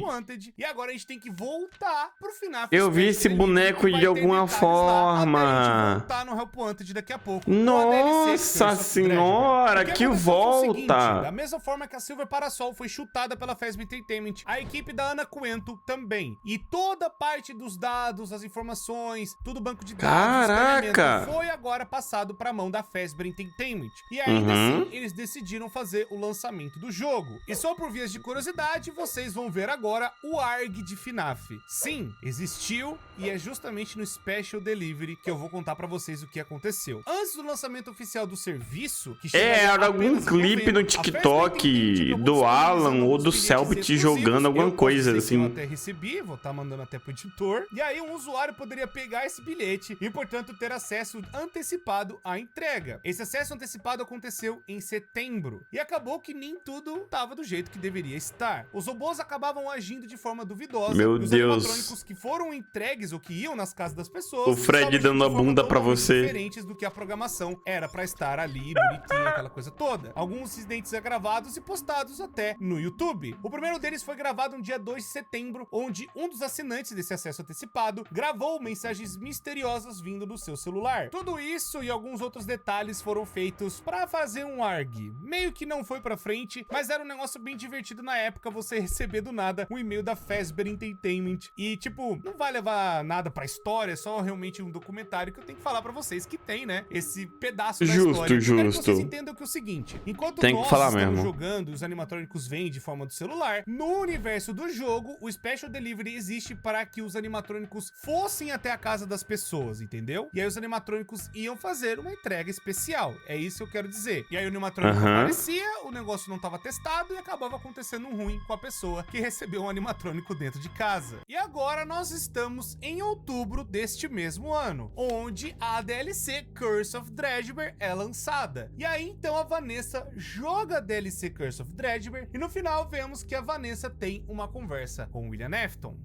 E agora a gente tem que voltar pro FNAF. Eu vi esse boneco de alguma forma. Voltar no Help Wanted daqui a pouco. Nossa senhora, que volta! Da mesma forma que a Silver Parasol foi chutada pela Fazbear Entertainment, a equipe da Ana Coento também. E toda parte dos dados, as informações, tudo banco de dados, caraca, foi agora passado pra mão da Fazbear Entertainment. Entertainment. E ainda assim, eles decidiram fazer o lançamento do jogo. E só por vias de curiosidade, vocês vão ver agora o ARG de FNAF. Sim, existiu e é justamente no Special Delivery que eu vou contar pra vocês o que aconteceu. Antes do lançamento oficial do serviço, que era algum clipe no TikTok do Alan ou do Selbit jogando alguma coisa assim. Eu até recebi, vou estar mandando até pro editor. E aí um usuário poderia pegar esse bilhete e, portanto, ter acesso antecipado à entrega. Esse acesso antecipado aconteceu em setembro. E acabou que nem tudo estava do jeito que deveria estar. Os robôs acabavam agindo de forma duvidosa. Meu Deus. Animatrônicos que foram entregues ou que iam nas casas das pessoas. O Fred dando a bunda pra você. Diferentes do que a programação era pra estar ali, bonitinho, aquela coisa toda. Alguns incidentes gravados e postados até no YouTube. O primeiro deles foi gravado no dia 2 de setembro, onde um dos assinantes desse acesso antecipado gravou mensagens misteriosas vindo do seu celular. Tudo isso e alguns outros detalhes foram feitos pra fazer um ARG. Meio que não foi pra frente, mas era um negócio bem divertido na época você receber do nada um e-mail da Fazbear Entertainment. E tipo, não vai levar nada pra história, é só realmente um documentário que eu tenho que falar pra vocês que tem, né, esse pedaço da história. Eu quero que vocês entendam que é o seguinte, enquanto nós estamos jogando e os animatrônicos vêm de forma do celular, no universo do jogo, o Special Delivery existe para que os animatrônicos fossem até a casa das pessoas, entendeu? E aí os animatrônicos iam fazer uma entrega especial, é isso que eu quero dizer. E aí o animatrônico aparecia, o negócio não estava testado e acabava acontecendo um ruim com a pessoa que recebeu um animatrônico dentro de casa. E agora nós estamos em outubro deste mesmo ano, onde a DLC Curse of Dredgebear é lançada. E aí então a Vanessa joga a DLC Curse of Dredgebear e no final vemos que a Vanessa tem uma conversa com William Afton.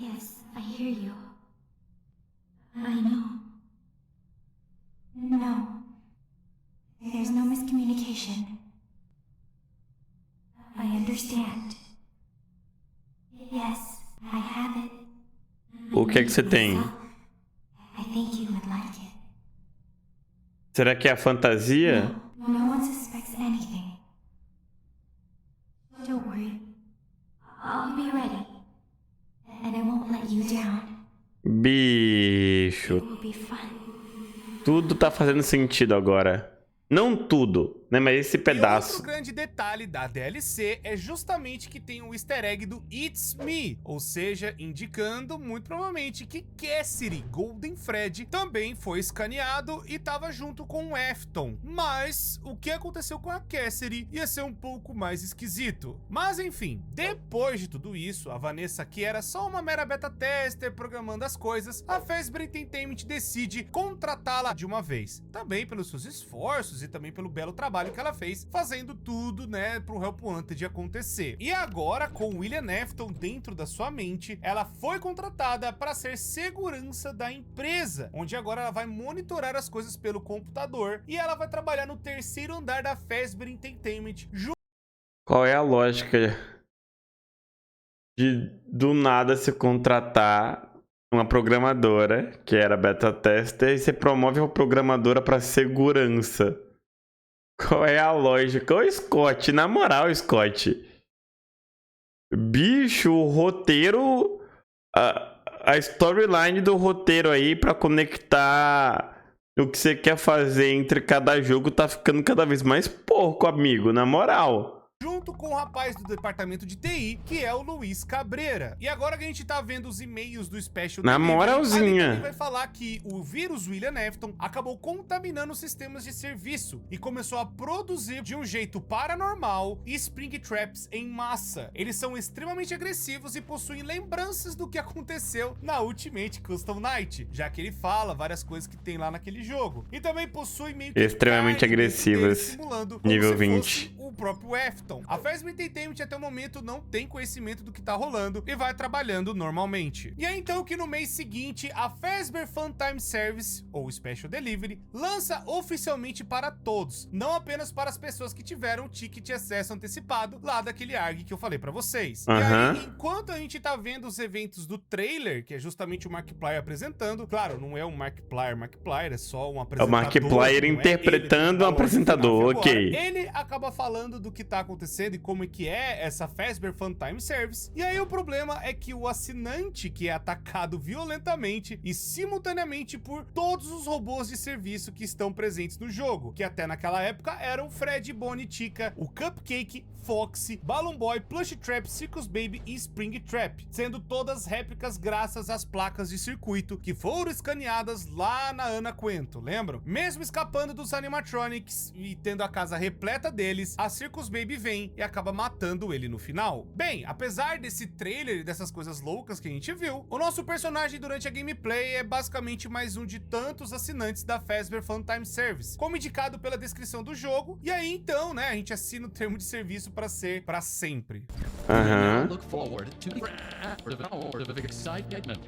Yes, I hear you. I know. No. There's no miscommunication. I understand. Yes, I have it. O que é que você tem? I think you would like it. Será que é a fantasia? No one suspects anything. Don't worry. I'll be ready. And I won't let you down. Bicho. It will be fun. Tudo tá fazendo sentido agora. Não tudo, né? Mas esse pedaço. E outro grande detalhe da DLC é justamente que tem o easter egg do It's Me, ou seja, indicando muito provavelmente que Cassidy, Golden Fred, também foi escaneado e estava junto com o Afton. Mas o que aconteceu com a Cassidy ia ser um pouco mais esquisito. Mas enfim, depois de tudo isso, a Vanessa, que era só uma mera beta tester programando as coisas, a Fazbear Entertainment decide contratá-la de uma vez. Também pelos seus esforços e também pelo belo trabalho que ela fez, fazendo tudo, né, pro Help Wanted acontecer. E agora, com William Afton dentro da sua mente, ela foi contratada para ser segurança da empresa, onde agora ela vai monitorar as coisas pelo computador e ela vai trabalhar no terceiro andar da Fazbear Entertainment. Qual é a lógica de do nada se contratar uma programadora, que era beta tester, e você promove uma programadora para segurança? Qual é a lógica? Ô, Scott, na moral, Scott. Bicho, o roteiro... A storyline do roteiro aí pra conectar o que você quer fazer entre cada jogo tá ficando cada vez mais porco, amigo, na moral. Junto com o rapaz do departamento de TI, que é o Luiz Cabreira. E agora que a gente tá vendo os e-mails do Special na moralzinha, ele vai falar que o vírus William Afton acabou contaminando os sistemas de serviço e começou a produzir de um jeito paranormal Spring Traps em massa. Eles são extremamente agressivos e possuem lembranças do que aconteceu na Ultimate Custom Night, já que ele fala várias coisas que tem lá naquele jogo. E também possui meio que extremamente agressivas, simulando nível 20. O próprio Afton. A Fazbear Entertainment até o momento não tem conhecimento do que tá rolando e vai trabalhando normalmente. E é então que no mês seguinte, a Fazbear Funtime Service, ou Special Delivery, lança oficialmente para todos, não apenas para as pessoas que tiveram ticket de acesso antecipado lá daquele ARG que eu falei pra vocês. E aí, enquanto a gente tá vendo os eventos do trailer, que é justamente o Markiplier apresentando, claro, não é um Markiplier, é só um apresentador. É o Markiplier interpretando um apresentador, ok. Ele acaba falando falando do que tá acontecendo e como é que é essa Fazbear Funtime Service. E aí o problema é que o assinante que é atacado violentamente e simultaneamente por todos os robôs de serviço que estão presentes no jogo, que até naquela época eram Fred, Bonnie, Chica, o Cupcake, Foxy, Balloon Boy, Plush Trap, Circus Baby e Spring Trap, sendo todas réplicas graças às placas de circuito que foram escaneadas lá na Ana Quento, lembram? Mesmo escapando dos animatronics e tendo a casa repleta deles, a Circus Baby vem e acaba matando ele no final. Bem, apesar desse trailer e dessas coisas loucas que a gente viu, o nosso personagem durante a gameplay é basicamente mais um de tantos assinantes da Fazbear Funtime Service, como indicado pela descrição do jogo, e aí então, né, a gente assina o termo de serviço para ser para sempre. Aham. Look forward to the hour of excitement.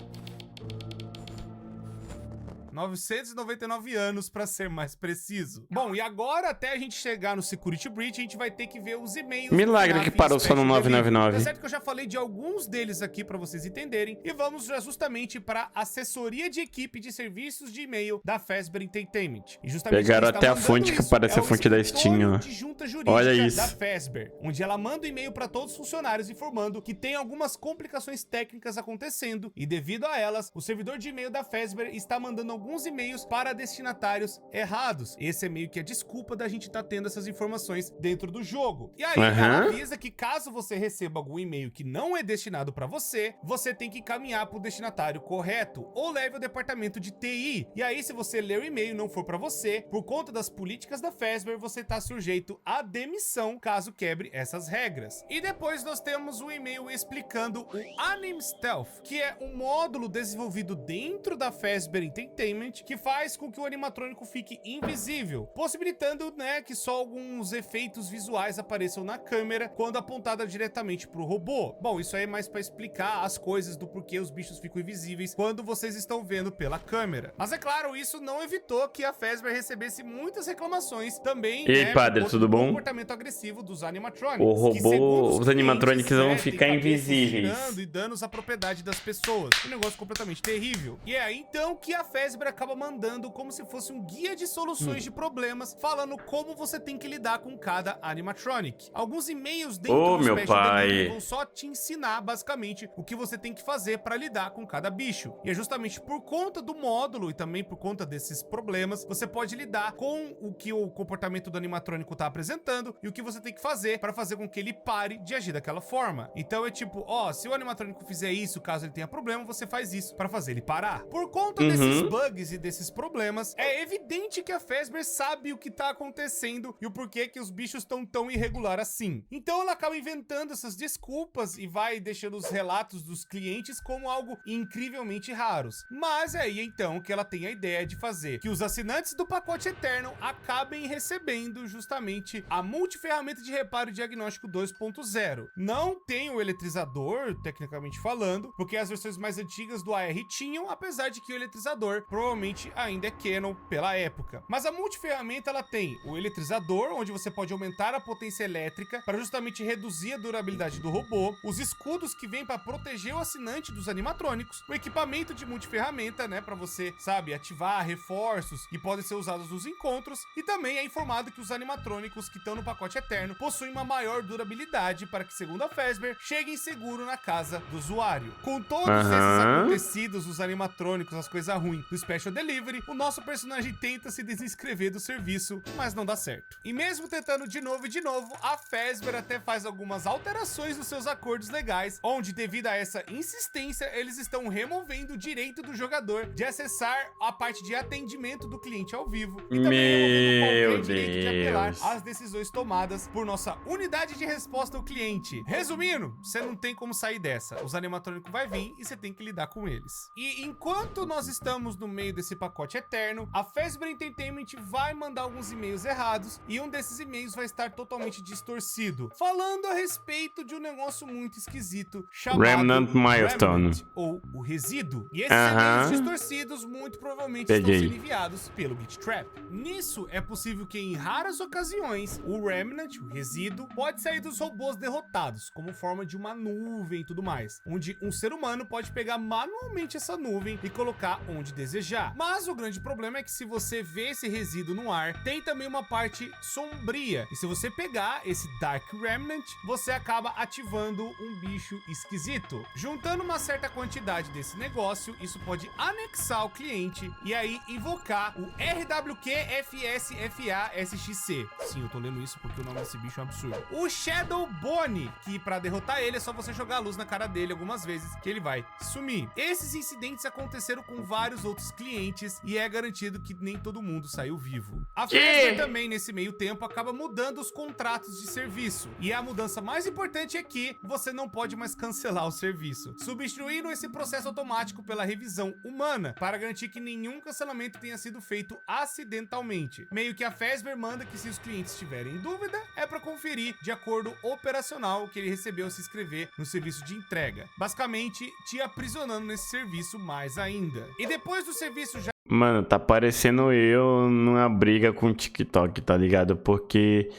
999 anos para ser mais preciso. Bom, e agora até a gente chegar no Security Breach, a gente vai ter que ver os e-mails. Milagre que parou só no 999. Tá certo que eu já falei de alguns deles aqui para vocês entenderem, e vamos já justamente para assessoria de equipe de serviços de e-mail da Fazbear Entertainment. E justamente Pegaram até a fonte que parece a fonte da Steam, ó. de junta jurídica Olha isso. da Fazbear, onde ela manda um e-mail para todos os funcionários informando que tem algumas complicações técnicas acontecendo, e devido a elas, o servidor de e-mail da Fazbear está mandando alguns e-mails para destinatários errados. Esse é meio que a desculpa da gente estar tendo essas informações dentro do jogo. E aí ela avisa que caso você receba algum e-mail que não é destinado para você, você tem que caminhar para o destinatário correto ou leve ao departamento de TI. E aí se você ler o e-mail e não for para você, por conta das políticas da Fazbear, você está sujeito à demissão caso quebre essas regras. E depois nós temos um e-mail explicando o Anim Stealth, que é um módulo desenvolvido dentro da Fazbear Entertainment que faz com que o animatrônico fique invisível, possibilitando, né, que só alguns efeitos visuais apareçam na câmera quando apontada diretamente para o robô. Bom, isso aí é mais para explicar as coisas do porquê os bichos ficam invisíveis quando vocês estão vendo pela câmera. Mas é claro, isso não evitou que a Fazbear recebesse muitas reclamações também. E aí, né, padre, tudo bom? Comportamento agressivo dos animatronics. O robô, os animatronics vão clientes, ficar cabeças invisíveis. girando e danos à propriedade das pessoas. Um negócio completamente terrível. E é então que a Fazbear acaba mandando como se fosse um guia de soluções de problemas, falando como você tem que lidar com cada animatronic. Alguns e-mails dentro do meu Special pai. Delivery vão só te ensinar basicamente o que você tem que fazer para lidar com cada bicho. E é justamente por conta do módulo e também por conta desses problemas, você pode lidar com o que o comportamento do animatrônico tá apresentando e o que você tem que fazer para fazer com que ele pare de agir daquela forma. Então é tipo, ó, se o animatrônico fizer isso, caso ele tenha problema, você faz isso para fazer ele parar. Por conta desses bugs e desses problemas, é evidente que a Fazbear sabe o que tá acontecendo e o porquê que os bichos estão tão irregular assim. Então ela acaba inventando essas desculpas e vai deixando os relatos dos clientes como algo incrivelmente raros. Mas é aí então que ela tem a ideia de fazer que os assinantes do pacote Eterno acabem recebendo justamente a multiferramenta de reparo e diagnóstico 2.0. Não tem o eletrizador, tecnicamente falando, porque as versões mais antigas do AR tinham, apesar de que o eletrizador provavelmente ainda é canon pela época. Mas a multiferramenta ela tem o eletrizador, onde você pode aumentar a potência elétrica para justamente reduzir a durabilidade do robô, os escudos que vêm para proteger o assinante dos animatrônicos, o equipamento de multiferramenta, né, para você, sabe, ativar reforços que podem ser usados nos encontros, e também é informado que os animatrônicos que estão no pacote Eterno possuem uma maior durabilidade para que, segundo a Fazbear, cheguem seguro na casa do usuário. Com todos esses acontecidos, os animatrônicos, as coisas ruins do Special Delivery, o nosso personagem tenta se desinscrever do serviço, mas não dá certo. E mesmo tentando de novo e de novo, a Fazbear até faz algumas alterações nos seus acordos legais, onde, devido a essa insistência, eles estão removendo o direito do jogador de acessar a parte de atendimento do cliente ao vivo e também removendo qualquer direito de apelar às decisões tomadas por nossa unidade de resposta ao cliente. Resumindo, você não tem como sair dessa. Os animatrônicos vai vir e você tem que lidar com eles. E enquanto nós estamos no meio desse pacote Eterno, a Fazbear Entertainment vai mandar alguns e-mails errados e um desses e-mails vai estar totalmente distorcido, falando a respeito de um negócio muito esquisito chamado Remnant Milestone, ou o resíduo. E esses e-mails distorcidos muito provavelmente estão sendo enviados pelo Glitch Trap. Nisso, é possível que em raras ocasiões o Remnant, o resíduo, pode sair dos robôs derrotados, como forma de uma nuvem e tudo mais, onde um ser humano pode pegar manualmente essa nuvem e colocar onde desejar. desejar. Mas o grande problema é que se você vê esse resíduo no ar, tem também uma parte sombria. E se você pegar esse Dark Remnant, você acaba ativando um bicho esquisito. Juntando uma certa quantidade desse negócio, isso pode anexar o cliente e aí invocar o RWQFSFASXC. Sim, eu tô lendo isso porque o nome desse bicho é um absurdo. O Shadow Bonnie, que pra derrotar ele é só você jogar a luz na cara dele algumas vezes que ele vai sumir. Esses incidentes aconteceram com vários outros clientes e é garantido que nem todo mundo saiu vivo. A Fazbear também, nesse meio tempo, acaba mudando os contratos de serviço. E a mudança mais importante é que você não pode mais cancelar o serviço, substituindo esse processo automático pela revisão humana, para garantir que nenhum cancelamento tenha sido feito acidentalmente. Meio que a Fazbear manda que, se os clientes tiverem dúvida, é para conferir de acordo operacional que ele recebeu se inscrever no serviço de entrega. Basicamente, te aprisionando nesse serviço mais ainda. E depois do serviço já... Mano, tá parecendo eu numa briga com o TikTok, tá ligado? Porque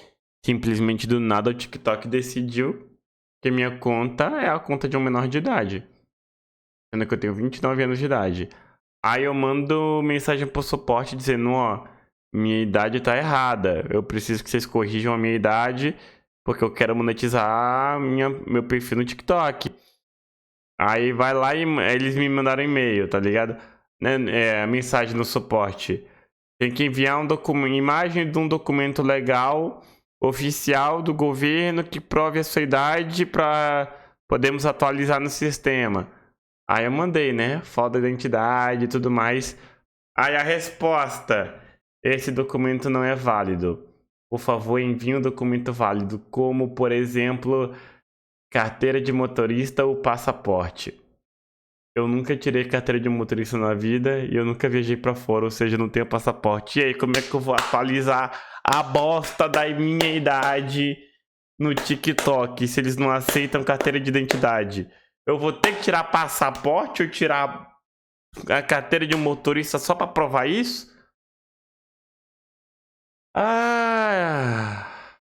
simplesmente do nada o TikTok decidiu que minha conta é a conta de um menor de idade. Sendo que eu tenho 29 anos de idade. Aí eu mando mensagem pro suporte dizendo, ó, minha idade tá errada. Eu preciso que vocês corrijam a minha idade porque eu quero monetizar meu perfil no TikTok. Aí vai lá e eles me mandaram e-mail, tá ligado? A mensagem no suporte. Tem que enviar imagem de um documento legal, oficial do governo que prove a sua idade para podermos atualizar no sistema. Aí eu mandei, né? Foto da identidade e tudo mais. Aí a resposta: esse documento não é válido. Por favor, envie um documento válido, como, por exemplo, carteira de motorista ou passaporte. Eu nunca tirei carteira de motorista na vida e eu nunca viajei pra fora, ou seja, não tenho passaporte. E aí, como é que eu vou atualizar a bosta da minha idade no TikTok se eles não aceitam carteira de identidade? Eu vou ter que tirar passaporte ou tirar a carteira de um motorista só pra provar isso?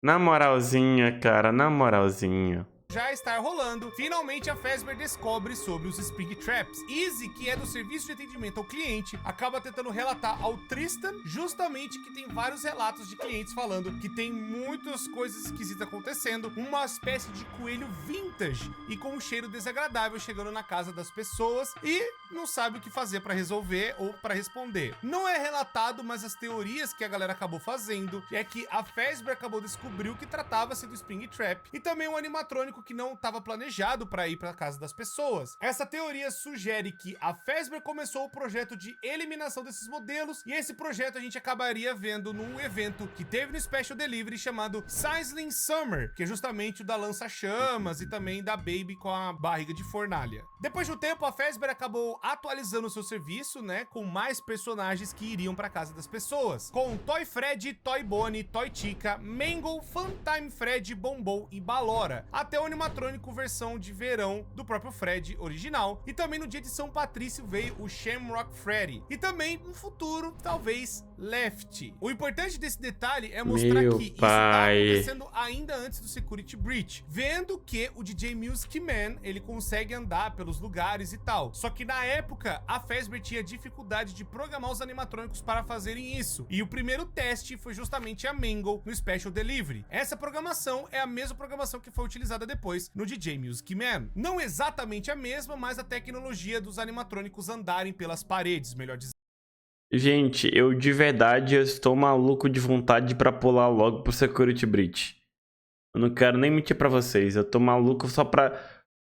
Na moralzinha, cara, na moralzinha. Já está rolando, finalmente a Fazbear descobre sobre os Springtraps. Easy, que é do serviço de atendimento ao cliente, acaba tentando relatar ao Tristan justamente que tem vários relatos de clientes falando que tem muitas coisas esquisitas acontecendo, uma espécie de coelho vintage e com um cheiro desagradável chegando na casa das pessoas e não sabe o que fazer para resolver ou para responder. Não é relatado, mas as teorias que a galera acabou fazendo é que a Fazbear acabou descobrindo que tratava-se do Springtrap e também um animatrônico que não estava planejado para ir para casa das pessoas. Essa teoria sugere que a Fazbear começou o projeto de eliminação desses modelos e esse projeto a gente acabaria vendo num evento que teve no Special Delivery chamado Sizzling Summer, que é justamente o da lança-chamas e também da Baby com a barriga de fornalha. Depois de um tempo, a Fazbear acabou atualizando o seu serviço, né, com mais personagens que iriam para casa das pessoas, com Toy Fred, Toy Bonnie, Toy Chica, Mangle, Funtime Fred, Bombom e Balora, até o animatrônico versão de verão do próprio Fred original, e também no dia de São Patrício veio o Shamrock Freddy, e também no futuro, talvez, Left. O importante desse detalhe é mostrar que isso tá acontecendo ainda antes do Security Breach, vendo que o DJ Music Man, ele consegue andar pelos lugares e tal, só que na época a Fazbear tinha dificuldade de programar os animatrônicos para fazerem isso, e o primeiro teste foi justamente a Mangle no Special Delivery. Essa programação é a mesma programação que foi utilizada depois no DJ Music Man. Não exatamente a mesma, mas a tecnologia dos animatrônicos andarem pelas paredes, melhor dizendo. Gente, eu de verdade estou maluco de vontade pra pular logo pro Security Breach. Eu não quero nem mentir pra vocês, eu tô maluco só pra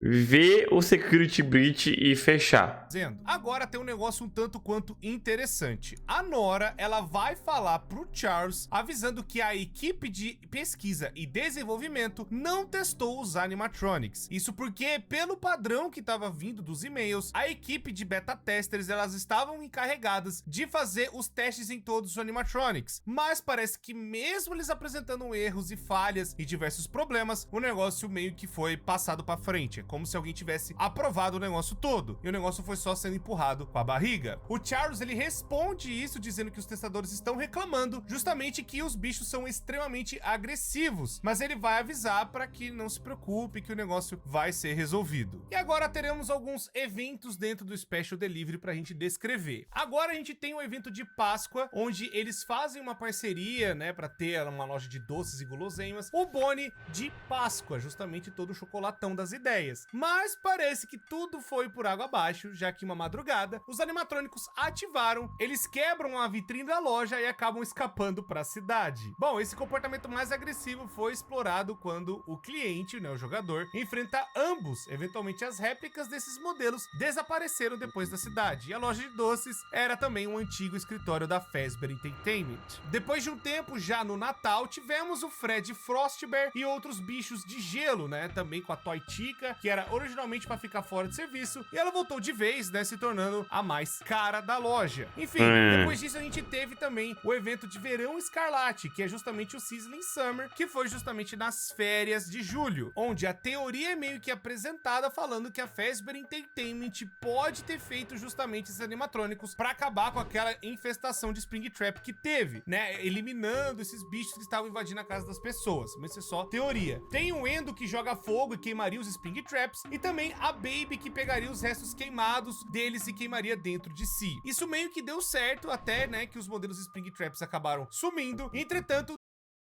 ver o Security Breach e fechar. Agora tem um negócio um tanto quanto interessante. A Nora, ela vai falar pro Charles, avisando que a equipe de pesquisa e desenvolvimento não testou os animatronics. Isso porque, pelo padrão que estava vindo dos e-mails, a equipe de beta testers, elas estavam encarregadas de fazer os testes em todos os animatronics. Mas parece que mesmo eles apresentando erros e falhas e diversos problemas, o negócio meio que foi passado para frente. como se alguém tivesse aprovado o negócio todo, e o negócio foi só sendo empurrado com a barriga. O Charles, ele responde isso dizendo que os testadores estão reclamando justamente que os bichos são extremamente agressivos, mas ele vai avisar para que não se preocupe, que o negócio vai ser resolvido. E agora teremos alguns eventos dentro do Special Delivery pra gente descrever. Agora a gente tem um evento de Páscoa, onde eles fazem uma parceria, né, pra ter uma loja de doces e guloseimas, o Bonnie de Páscoa, justamente todo o chocolatão das ideias. Mas parece que tudo foi por água abaixo, já que uma madrugada, os animatrônicos ativaram, eles quebram a vitrine da loja e acabam escapando pra cidade. Bom, esse comportamento mais agressivo foi explorado quando o cliente, né, o jogador, enfrenta ambos. Eventualmente as réplicas desses modelos desapareceram depois da cidade, e a loja de doces era também um antigo escritório da Fazbear Entertainment. Depois de um tempo, já no Natal, tivemos o Fred Frostbear e outros bichos de gelo, né, também com a Toy Chica, que era originalmente para ficar fora de serviço, e ela voltou de vez, né, se tornando a mais cara da loja. Enfim, depois disso a gente teve também o evento de Verão Escarlate, que é justamente o Sizzling Summer, que foi justamente nas férias de julho, onde a teoria é meio que apresentada falando que a Fazbear Entertainment pode ter feito justamente esses animatrônicos para acabar com aquela infestação de Springtrap que teve, né, eliminando esses bichos que estavam invadindo a casa das pessoas. Mas isso é só teoria. Tem o Endo que joga fogo e queimaria os Springtraps, e também a Baby que pegaria os restos queimados deles e queimaria dentro de si. Isso meio que deu certo até, né, que os modelos Springtraps acabaram sumindo. Entretanto,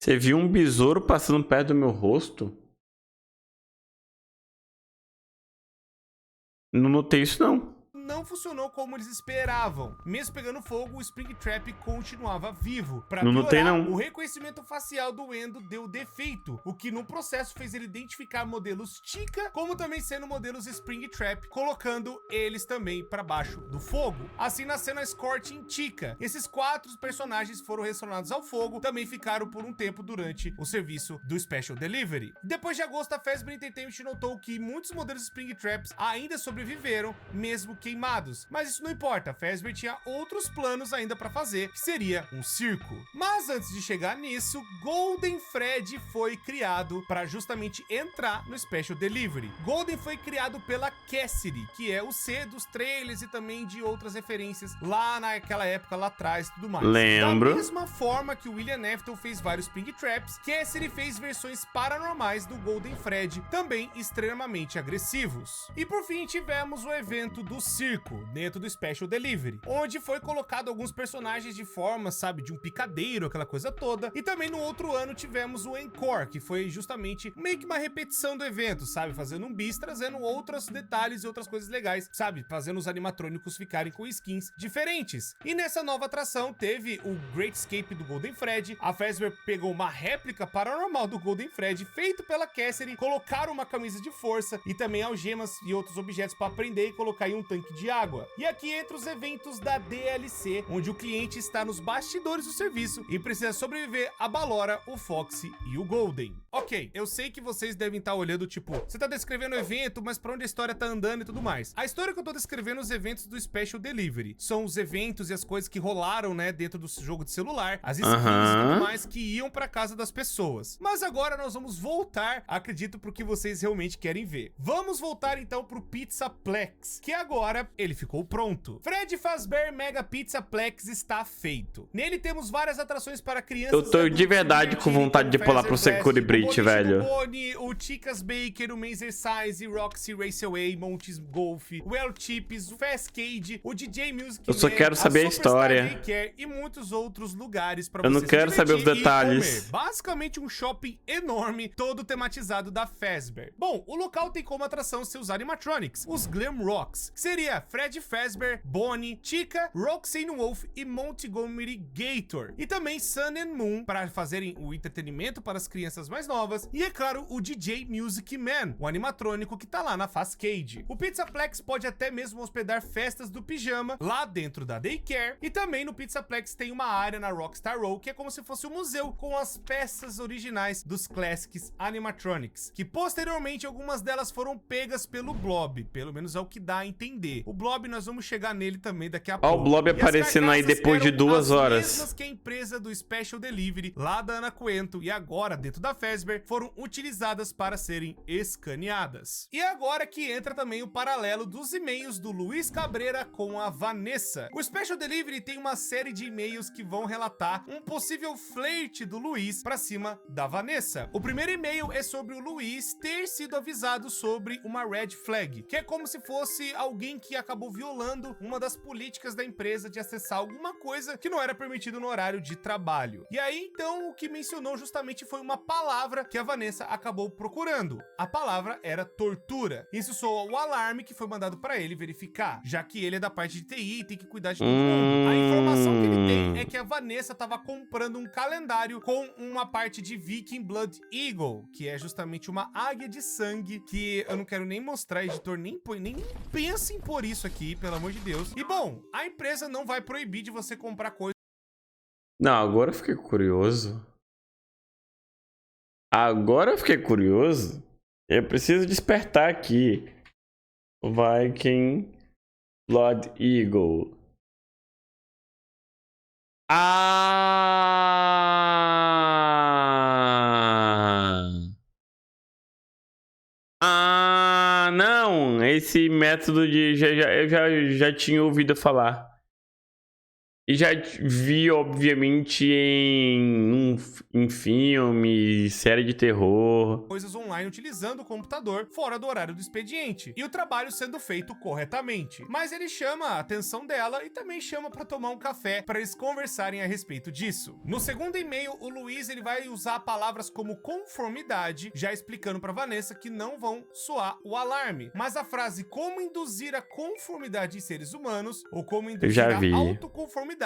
Você viu um besouro passando perto do meu rosto? Não notei isso, não. não funcionou como eles esperavam. Mesmo pegando fogo, o Springtrap continuava vivo. Pra não notei, piorar, não. o reconhecimento facial do Endo deu defeito, o que no processo fez ele identificar modelos Chica, como também sendo modelos Springtrap, colocando eles também para baixo do fogo. Assim nascendo a Scorching Chica. Esses 4 personagens foram relacionados ao fogo, também ficaram por um tempo durante o serviço do Special Delivery. Depois de agosto, a Fazbear Entertainment notou que muitos modelos Springtraps ainda sobreviveram, mesmo queimados. Mas isso não importa, a Fazbear tinha outros planos ainda para fazer, que seria um circo. Mas antes de chegar nisso, Golden Fred foi criado para justamente entrar no Special Delivery. Golden foi criado pela Cassidy, que é o C dos trailers e também de outras referências lá naquela época, lá atrás e tudo mais. Lembro. Da mesma forma que o William Afton fez vários Springtraps, Cassidy fez versões paranormais do Golden Fred, também extremamente agressivos. E por fim tivemos o evento do circo, dentro do Special Delivery, onde foi colocado alguns personagens de forma, sabe, de um picadeiro, aquela coisa toda. E também no outro ano tivemos o Encore, que foi justamente meio que uma repetição do evento, sabe, fazendo um bis, trazendo outros detalhes e outras coisas legais, sabe, fazendo os animatrônicos ficarem com skins diferentes. E nessa nova atração teve o Great Escape do Golden Fred. A Fazbear pegou uma réplica paranormal do Golden Fred feito pela Cassidy, colocaram uma camisa de força e também algemas e outros objetos para prender e colocar em um tanque de água. E aqui entra os eventos da DLC, onde o cliente está nos bastidores do serviço e precisa sobreviver a Ballora, o Foxy e o Golden. Ok, eu sei que vocês devem estar olhando tipo, você tá descrevendo o evento, mas pra onde a história tá andando e tudo mais. A história que eu tô descrevendo os eventos do Special Delivery são os eventos e as coisas que rolaram, né, dentro do jogo de celular, as skins e tudo mais que iam pra casa das pessoas. Mas agora nós vamos voltar, acredito, pro que vocês realmente querem ver. Vamos voltar então pro Pizzaplex, que agora ele ficou pronto. Fred Fazbear Mega Pizzaplex está feito. Nele temos várias atrações para crianças. Eu tô de verdade com vontade de pular pro Security Bridge, velho. O Chicas Baker, o Mazer Size, Roxy Raceway, Montes Golf, o El Chips, o Fast Cage, o DJ Music. Eu só quero saber a história. Daycare e muitos outros lugares para você. Eu não quero saber os detalhes. Basicamente um shopping enorme, todo tematizado da Fazbear. Bom, o local tem como atração seus animatronics, os Glam Rocks, que seria Fred Fazbear, Bonnie, Chica, Roxanne Wolf e Montgomery Gator. E também Sun and Moon, para fazerem o entretenimento para as crianças mais novas. E é claro, o DJ Music Man, o animatrônico que tá lá na Fast Cage. O Pizzaplex pode até mesmo hospedar festas do pijama lá dentro da Daycare. E também no Pizzaplex tem uma área na Rockstar Row, que é como se fosse um museu com as peças originais dos Classics Animatronics, que posteriormente algumas delas foram pegas pelo Blob, pelo menos é o que dá a entender. quê? O Blob, nós vamos chegar nele também daqui a Ó, pouco. o Blob E as aparecendo aí carcaças depois de eram 2 horas. as mesmas que a empresa do Special Delivery lá da Ana Coento e agora dentro da Fazbear foram utilizadas para serem escaneadas. E agora que entra também o paralelo dos e-mails do Luiz Cabreira com a Vanessa. O Special Delivery tem uma série de e-mails que vão relatar um possível flerte do Luiz para cima da Vanessa. O primeiro e-mail é sobre o Luiz ter sido avisado sobre uma red flag, que é como se fosse alguém que acabou violando uma das políticas da empresa de acessar alguma coisa que não era permitido no horário de trabalho. E aí então o que mencionou justamente foi uma palavra que a Vanessa acabou procurando. A palavra era tortura. Isso soou o alarme que foi mandado para ele verificar, já que ele é da parte de TI e tem que cuidar de todo mundo. A informação que ele tem é que a Vanessa estava comprando um calendário com uma parte de Viking Blood Eagle, que é justamente uma águia de sangue, que eu não quero nem mostrar, editor, nem pense em pôr isso aqui, pelo amor de Deus. E bom, a empresa não vai proibir de você comprar coisas. Não, agora eu fiquei curioso. Agora eu fiquei curioso. Eu preciso despertar aqui. Viking Blood Eagle. Não, esse método de eu já tinha ouvido falar. E já vi, obviamente, em filme, série de terror. Coisas online utilizando o computador fora do horário do expediente. E o trabalho sendo feito corretamente. Mas ele chama a atenção dela e também chama para tomar um café para eles conversarem a respeito disso. No segundo e-mail, o Luiz ele vai usar palavras como conformidade, já explicando para Vanessa que não vão soar o alarme. Mas a frase como induzir a conformidade em seres humanos ou como induzir a autoconformidade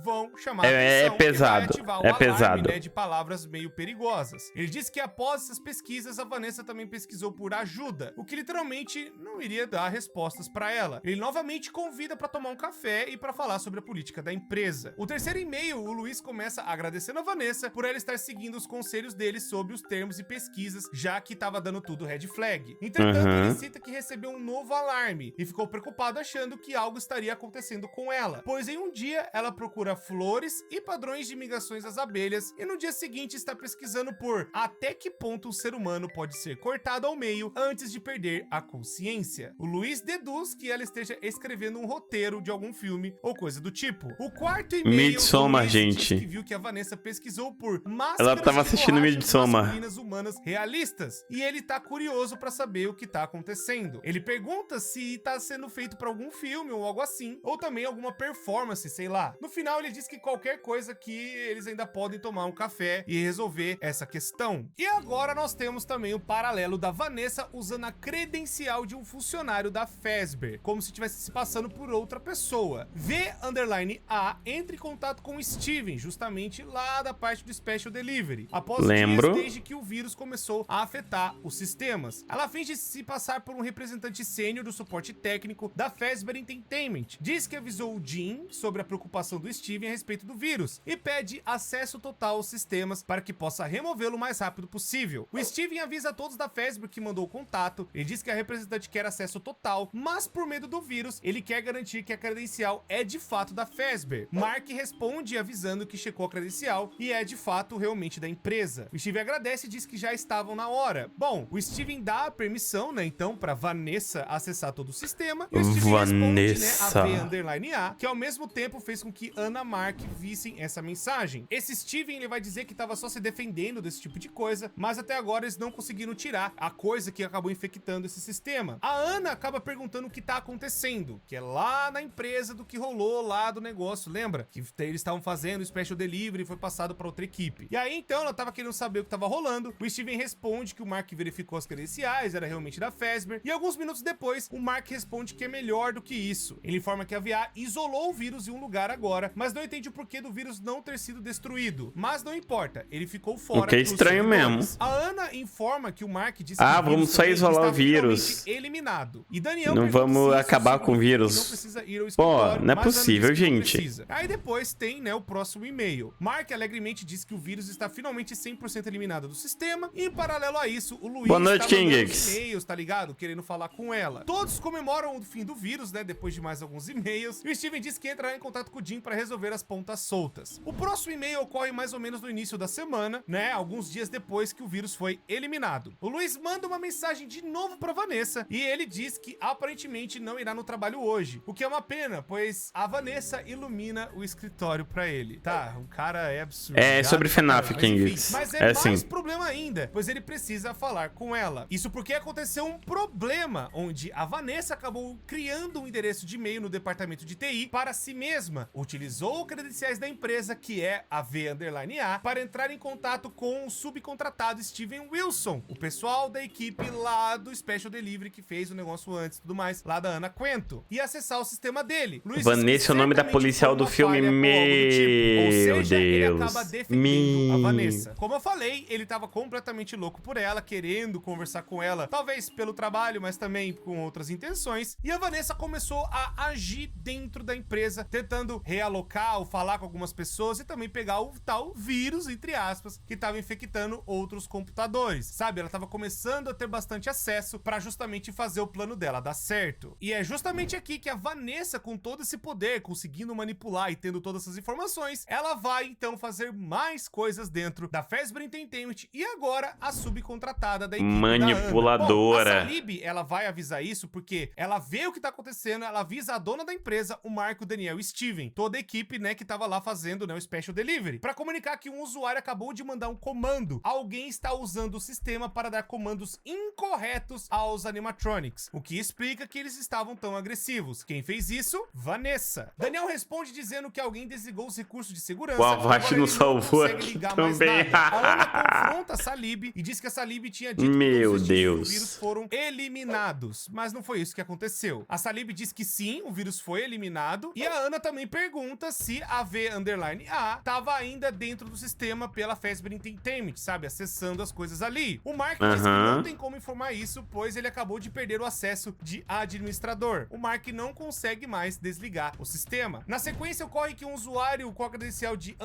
vão chamar a atenção, é pesado, ativar o alarme, né, de palavras meio perigosas. Ele disse que após essas pesquisas, a Vanessa também pesquisou por ajuda, o que literalmente não iria dar respostas para ela. Ele novamente convida para tomar um café e para falar sobre a política da empresa. O terceiro e-mail, o Luiz começa agradecendo a Vanessa por ela estar seguindo os conselhos dele sobre os termos e pesquisas, já que estava dando tudo red flag. Entretanto, ele cita que recebeu um novo alarme e ficou preocupado achando que algo estaria acontecendo com ela, pois em um dia ela procura flores e padrões de migrações das abelhas e no dia seguinte está pesquisando por até que ponto o ser humano pode ser cortado ao meio antes de perder a consciência. O Luiz deduz que ela esteja escrevendo um roteiro de algum filme ou coisa do tipo. O quarto e-mail, Midsommar, gente. que viu que a Vanessa pesquisou por máscaras ela tava assistindo Midsommar. masculinas humanas realistas e ele tá curioso para saber o que tá acontecendo. Ele pergunta se tá sendo feito para algum filme ou algo assim, ou também alguma performance, sei lá. No final ele diz que qualquer coisa que eles ainda podem tomar um café e resolver essa questão. E agora nós temos também o paralelo da Vanessa usando a credencial de um funcionário da Fazbear, como se estivesse se passando por outra pessoa. V_A entra em contato com o Steven, justamente lá da parte do Special Delivery, após dias desde que o vírus começou a afetar os sistemas. Ela finge se passar por um representante sênior do suporte técnico da Fazbear Entertainment. Diz que avisou o Jim sobre a preocupação do Steven a respeito do vírus e pede acesso total aos sistemas para que possa removê-lo o mais rápido possível. O Steven avisa a todos da Fazbear que mandou o contato. Ele diz que a representante quer acesso total, mas por medo do vírus, ele quer garantir que a credencial é de fato da Fazbear. Mark responde avisando que checou a credencial e é de fato realmente da empresa. O Steven agradece e diz que já estavam na hora. Bom, o Steven dá a permissão, né, então, para Vanessa acessar todo o sistema. E o Steven responde, né, a V_A, que ao mesmo tempo fez com que Ana Mark vissem essa mensagem. Esse Steven, ele vai dizer que estava só se defendendo desse tipo de coisa, mas até agora eles não conseguiram tirar a coisa que acabou infectando esse sistema. A Ana acaba perguntando o que tá acontecendo, que é lá na empresa do que rolou lá do negócio, lembra? Que eles estavam fazendo o Special Delivery e foi passado para outra equipe. E aí então ela tava querendo saber o que tava rolando. O Steven responde que o Mark verificou as credenciais, era realmente da Fazbear, e alguns minutos depois o Mark responde que é melhor do que isso. Ele informa que a VA isolou o vírus em um lugar agora, mas não entende o porquê do vírus não ter sido destruído. Mas não importa, ele ficou fora. O que é estranho mesmo. A Ana informa que o Mark disse que o vamos só isolar o vírus. Eliminado. E Daniel não vamos acabar com o vírus. Não precisa ir ao Pô, não é possível, gente. Aí depois tem, né, o próximo e-mail. Mark alegremente diz que o vírus está finalmente 100% eliminado do sistema. E em paralelo a isso, o Luiz Boa noite, tá mandando e-mails, tá ligado? Querendo falar com ela. Todos comemoram o fim do vírus, né, depois de mais alguns e-mails. E o Steven diz que entrará em contato com o Jim para resolver as pontas soltas. O próximo e-mail ocorre mais ou menos no início da semana, né, alguns dias depois que o vírus foi eliminado. O Luiz manda uma mensagem de novo para Vanessa e ele diz que aparentemente não irá no trabalho hoje, o que é uma pena, pois a Vanessa ilumina o escritório para ele. Tá, o cara é absurdo. É sobre FNAF, Kings. Mas é mais problema ainda, pois ele precisa falar com ela. Isso porque aconteceu um problema onde a Vanessa acabou criando um endereço de e-mail no departamento de TI para si mesma. Utilizou credenciais da empresa, que é a V_A, para entrar em contato com o subcontratado Steven Wilson, o pessoal da equipe lá do Special Delivery que fez o negócio antes e tudo mais, lá da Ana Quento, e acessar o sistema dele. Luiz, Vanessa é o nome da policial do filme, meu Deus. Ele Deus. acaba defendendo a Vanessa. Como eu falei, ele tava completamente louco por ela, querendo conversar com ela, talvez pelo trabalho, mas também com outras intenções. E a Vanessa começou a agir dentro da empresa, tentando realocar ou falar com algumas pessoas e também pegar o tal vírus, entre aspas, que tava infectando outros computadores. Sabe, ela tava começando a ter bastante acesso para justamente fazer o plano dela dar certo. E é justamente aqui que a Vanessa, com todo esse poder, conseguindo manipular e tendo todas essas informações, ela vai então fazer mais coisas dentro da Fazbear Entertainment e agora a subcontratada da equipe manipuladora. Da Ana. Bom, a Salib, ela vai avisar isso porque ela vê o que tá acontecendo, ela avisa a dona da empresa, o Marco, Daniel e Steven, toda a equipe, né, que tava lá fazendo, né, o Special Delivery, para comunicar que um usuário acabou de mandar um comando. Alguém está usando o sistema para dar comandos incorretos aos animatronics, o que explica que eles estavam tão agressivos. Quem fez isso? Vanessa. Daniel responde dizendo que alguém desligou os recursos de segurança. O Avast não salvou aqui também. A Ana confronta a Salib e diz que a Salib tinha dito que todos os vírus foram eliminados, mas não foi isso que aconteceu. A Salib diz que sim, o vírus foi eliminado, e a Ana também pergunta se a V_A tava ainda dentro do sistema pela Fazbear Entertainment, sabe, acessando as coisas ali. O Mark diz que não tem como informar isso, pois ele acabou de perder o acesso de administrador. O Mark não consegue mais desligar o sistema. Na sequência, ocorre que um usuário com a credencial de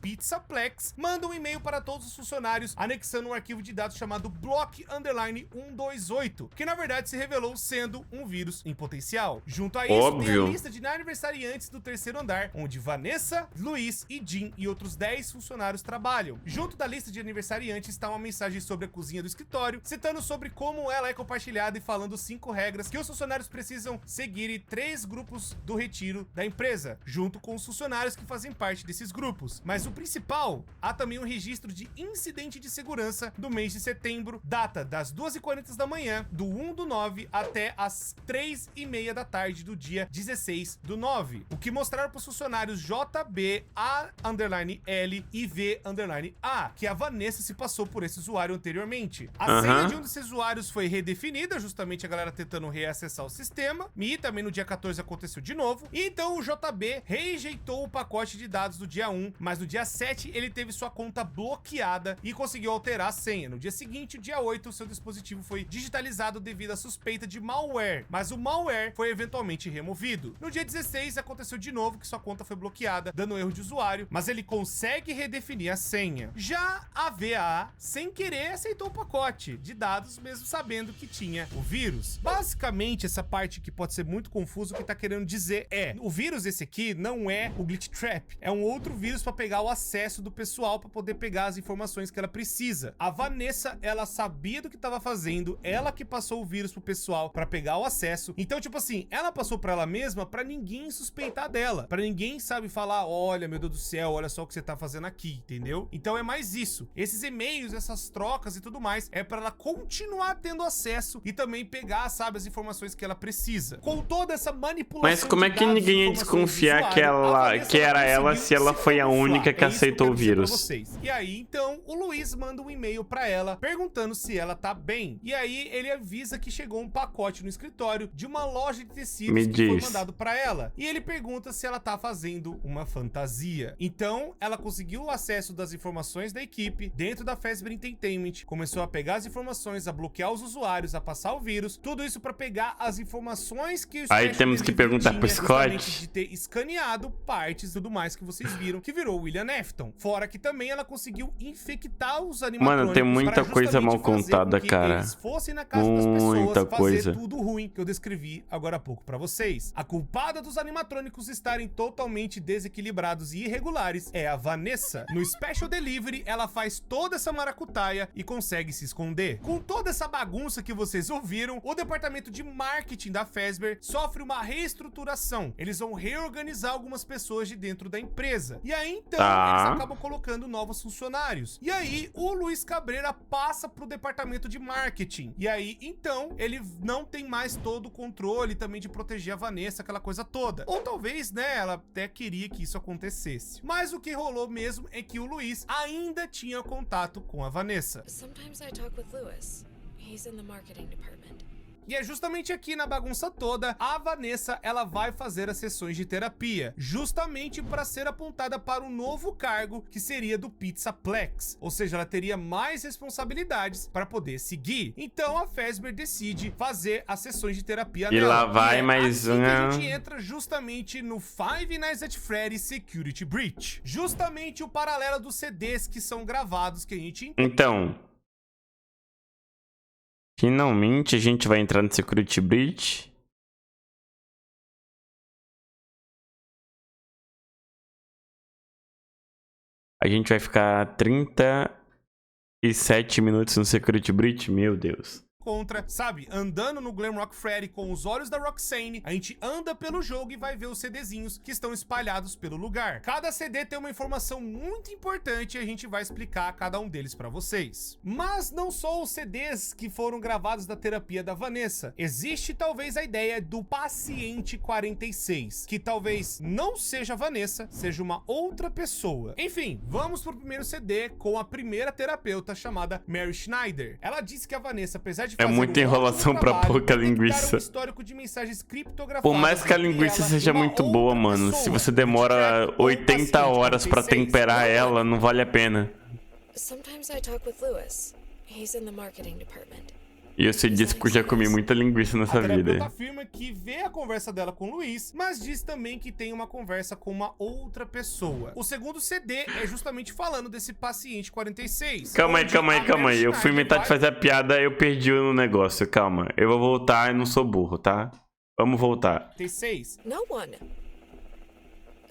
_pizzaplex manda um e-mail para todos os funcionários anexando um arquivo de dados chamado block_128, que na verdade se revelou sendo um vírus em potencial. Junto a isso, tem a lista de aniversariantes do terceiro andar, onde Vanessa, Luiz e Jim e outros 10 funcionários trabalham. Junto da lista de aniversariantes está uma mensagem sobre a cozinha do escritório, citando sobre como ela é compartilhada e falando 5 regras que os funcionários precisam seguir e 3 grupos do retiro da empresa, junto com os funcionários que fazem parte desses grupos. Mas o principal, há também um registro de incidente de segurança do mês de setembro, data das 2h40 da manhã, do 1/9 até as 3h30 da tarde do dia 16/9, o que mostraram para os funcionários JB_A_L e V_A, que a Vanessa se passou por esse usuário anteriormente. A senha de um desses usuários foi redefinida, justamente a galera tentando reacessar o sistema, e também no dia 14 aconteceu de novo, e então o JB rejeitou o pacote de dados do dia 1, mas no dia 7 ele teve sua conta bloqueada e conseguiu alterar a senha. No dia seguinte, dia 8, seu dispositivo foi digitalizado devido à suspeita de malware, mas o malware foi eventualmente removido. No dia 16 aconteceu de novo que sua conta foi bloqueada, dando erro de usuário, mas ele consegue redefinir a senha. Já a VA, sem querer, aceitou o pacote de dados, mesmo sabendo que tinha o vírus. Basicamente, essa parte que pode ser muito confuso, o que tá querendo dizer é, o vírus esse aqui não é o Glitch Trap, é um outro vírus para pegar o acesso do pessoal para poder pegar as informações que ela precisa. A Vanessa, ela sabia do que tava fazendo, ela que passou o vírus pro pessoal para pegar o acesso. Então, tipo assim, ela passou para ela mesma para ninguém suspeitar dela, para ninguém, sabe, falar, olha, meu Deus do céu, olha só o que você tá fazendo aqui, entendeu? Então é mais isso. Esses e-mails, essas trocas e tudo mais, é para ela continuar tendo acesso e também pegar, sabe, as informações que ela precisa. Com toda essa manipulação. Mas como é que ninguém ia desconfiar que era ela se ela foi a única que aceitou o vírus? E aí, então, o Luiz manda um e-mail para ela perguntando se ela tá bem. E aí ele avisa que chegou um pacote no escritório de uma loja de tecidos que foi mandado para ela. E ele pergunta se ela tá fazendo uma fantasia. Então, ela conseguiu o acesso das informações da equipe dentro da Fazbear Entertainment, começou a pegar as informações, a bloquear os usuários, a passar o vírus, tudo isso pra pegar as informações que o Aí temos que perguntar pro Scott. De ter escaneado partes e tudo mais que vocês viram, que virou William Afton. Fora que também ela conseguiu infectar os animatrônicos. Mano, tem muita coisa mal contada, cara. Eles fossem na casa das pessoas coisa. fazer tudo ruim que eu descrevi agora há pouco pra vocês. A culpada dos animatrônicos estarem totalmente desequilibrados e irregulares é a Vanessa. No Special Delivery, ela faz toda essa maracutaia e consegue se esconder. Com toda essa bagunça que vocês ouviram, o departamento de marketing da Fazbear sofre uma reestruturação. Eles vão reorganizar algumas pessoas de dentro da empresa. E aí, então, eles acabam colocando novos funcionários. E aí, o Luiz Cabreira passa pro departamento de marketing. E aí, então, ele não tem mais todo o controle também de proteger a Vanessa, aquela coisa toda. Ou talvez, né, ela até queria que isso acontecesse. Mas o que rolou mesmo é que o Luiz ainda tinha contato com a Vanessa. Sometimes I talk with Lewis. He's in the marketing department. E é justamente aqui na bagunça toda, a Vanessa, ela vai fazer as sessões de terapia, justamente para ser apontada para um novo cargo, que seria do Pizzaplex. Ou seja, ela teria mais responsabilidades para poder seguir. Então a Fazbear decide fazer as sessões de terapia nela. E lá vai mais uma... A gente entra justamente no Five Nights at Freddy's Security Breach. Justamente o paralelo dos CDs que são gravados que a gente... Então... Finalmente a gente vai entrar no Security Breach. A gente vai ficar 37 minutos no Security Breach, meu Deus. Sabe, andando no Glamrock Freddy com os olhos da Roxane, a gente anda pelo jogo e vai ver os CDzinhos que estão espalhados pelo lugar. Cada CD tem uma informação muito importante e a gente vai explicar cada um deles pra vocês. Mas não só os CDs que foram gravados da terapia da Vanessa. Existe talvez a ideia do paciente 46, que talvez não seja a Vanessa, seja uma outra pessoa. Enfim, vamos pro primeiro CD com a primeira terapeuta chamada Mary Schneider. Ela disse que a Vanessa, apesar de é muita enrolação pra pouca linguiça. Por mais que a linguiça seja muito boa, mano, se você demora 80 horas pra temperar ela, não vale a pena. E eu sei disso porque eu já comi muita linguiça nessa vida. A terapeuta afirma que vê a conversa dela com o Luiz, mas diz também que tem uma conversa com uma outra pessoa. O segundo CD é justamente falando desse paciente 46. Calma aí. Eu fui metade fazer a piada, eu perdi o negócio. Calma. Eu vou voltar, eu não sou burro, tá? Vamos voltar. 46. No one.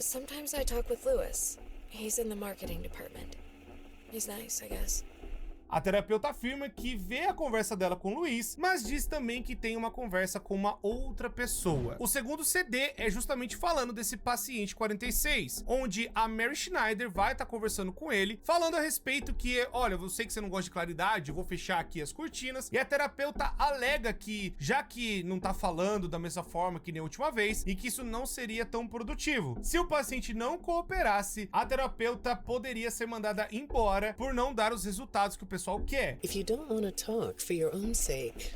Sometimes I talk with Lewis. He's in the marketing department. He's nice, I guess. A terapeuta afirma que vê a conversa dela com o Luiz, mas diz também que tem uma conversa com uma outra pessoa. O segundo CD é justamente falando desse paciente 46, onde a Mary Schneider vai estar conversando com ele, falando a respeito que, olha, eu sei que você não gosta de claridade, eu vou fechar aqui as cortinas, e a terapeuta alega que, já que não tá falando da mesma forma que nem a última vez, e que isso não seria tão produtivo. Se o paciente não cooperasse, a terapeuta poderia ser mandada embora por não dar os resultados que o pessoal quer. If you don't want to talk for your own sake,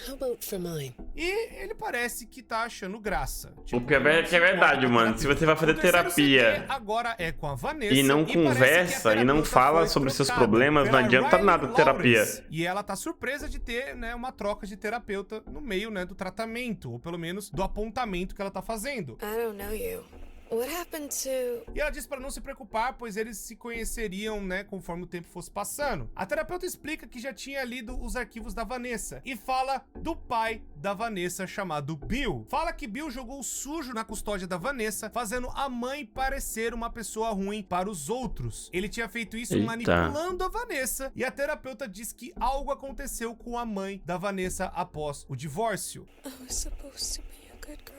how about for mine? E ele parece que tá achando graça. O que é verdade, mano. Se você vai fazer terapia agora é com a Vanessa, e não conversa e não fala sobre seus problemas, não adianta nada terapia. E ela tá surpresa de ter, né, uma troca de terapeuta no meio, né, do tratamento, ou pelo menos do apontamento que ela tá fazendo. I don't know you. What happened to... E ela diz para não se preocupar, pois eles se conheceriam, né, conforme o tempo fosse passando. A terapeuta explica que já tinha lido os arquivos da Vanessa e fala do pai da Vanessa chamado Bill. Fala que Bill jogou sujo na custódia da Vanessa, fazendo a mãe parecer uma pessoa ruim para os outros. Ele tinha feito isso manipulando a Vanessa, e a terapeuta diz que algo aconteceu com a mãe da Vanessa após o divórcio. I was supposed to be a good girl.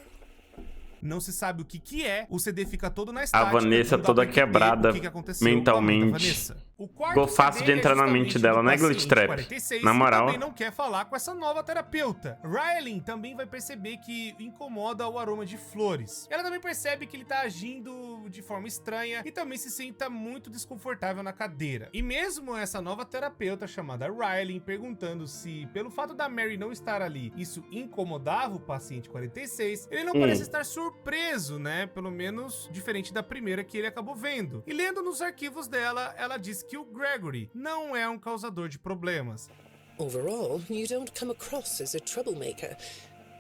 Não se sabe o que é, o CD fica todo na estática. A Vanessa toda quebrada mentalmente. O quarto Ficou fácil CD de entrar é na mente justamente dela, do né, Glitch paciente Trap? 46, Na moral. que também não quer falar com essa nova terapeuta. Riley também vai perceber que incomoda o aroma de flores. Ela também percebe que ele tá agindo de forma estranha e também se senta muito desconfortável na cadeira. E mesmo essa nova terapeuta chamada Riley perguntando se, pelo fato da Mary não estar ali, isso incomodava o paciente 46, ele não parece estar surpreso, né? Pelo menos diferente da primeira que ele acabou vendo. E lendo nos arquivos dela, ela diz que o Gregory não é um causador de problemas. Overall, you don't come across as a troublemaker.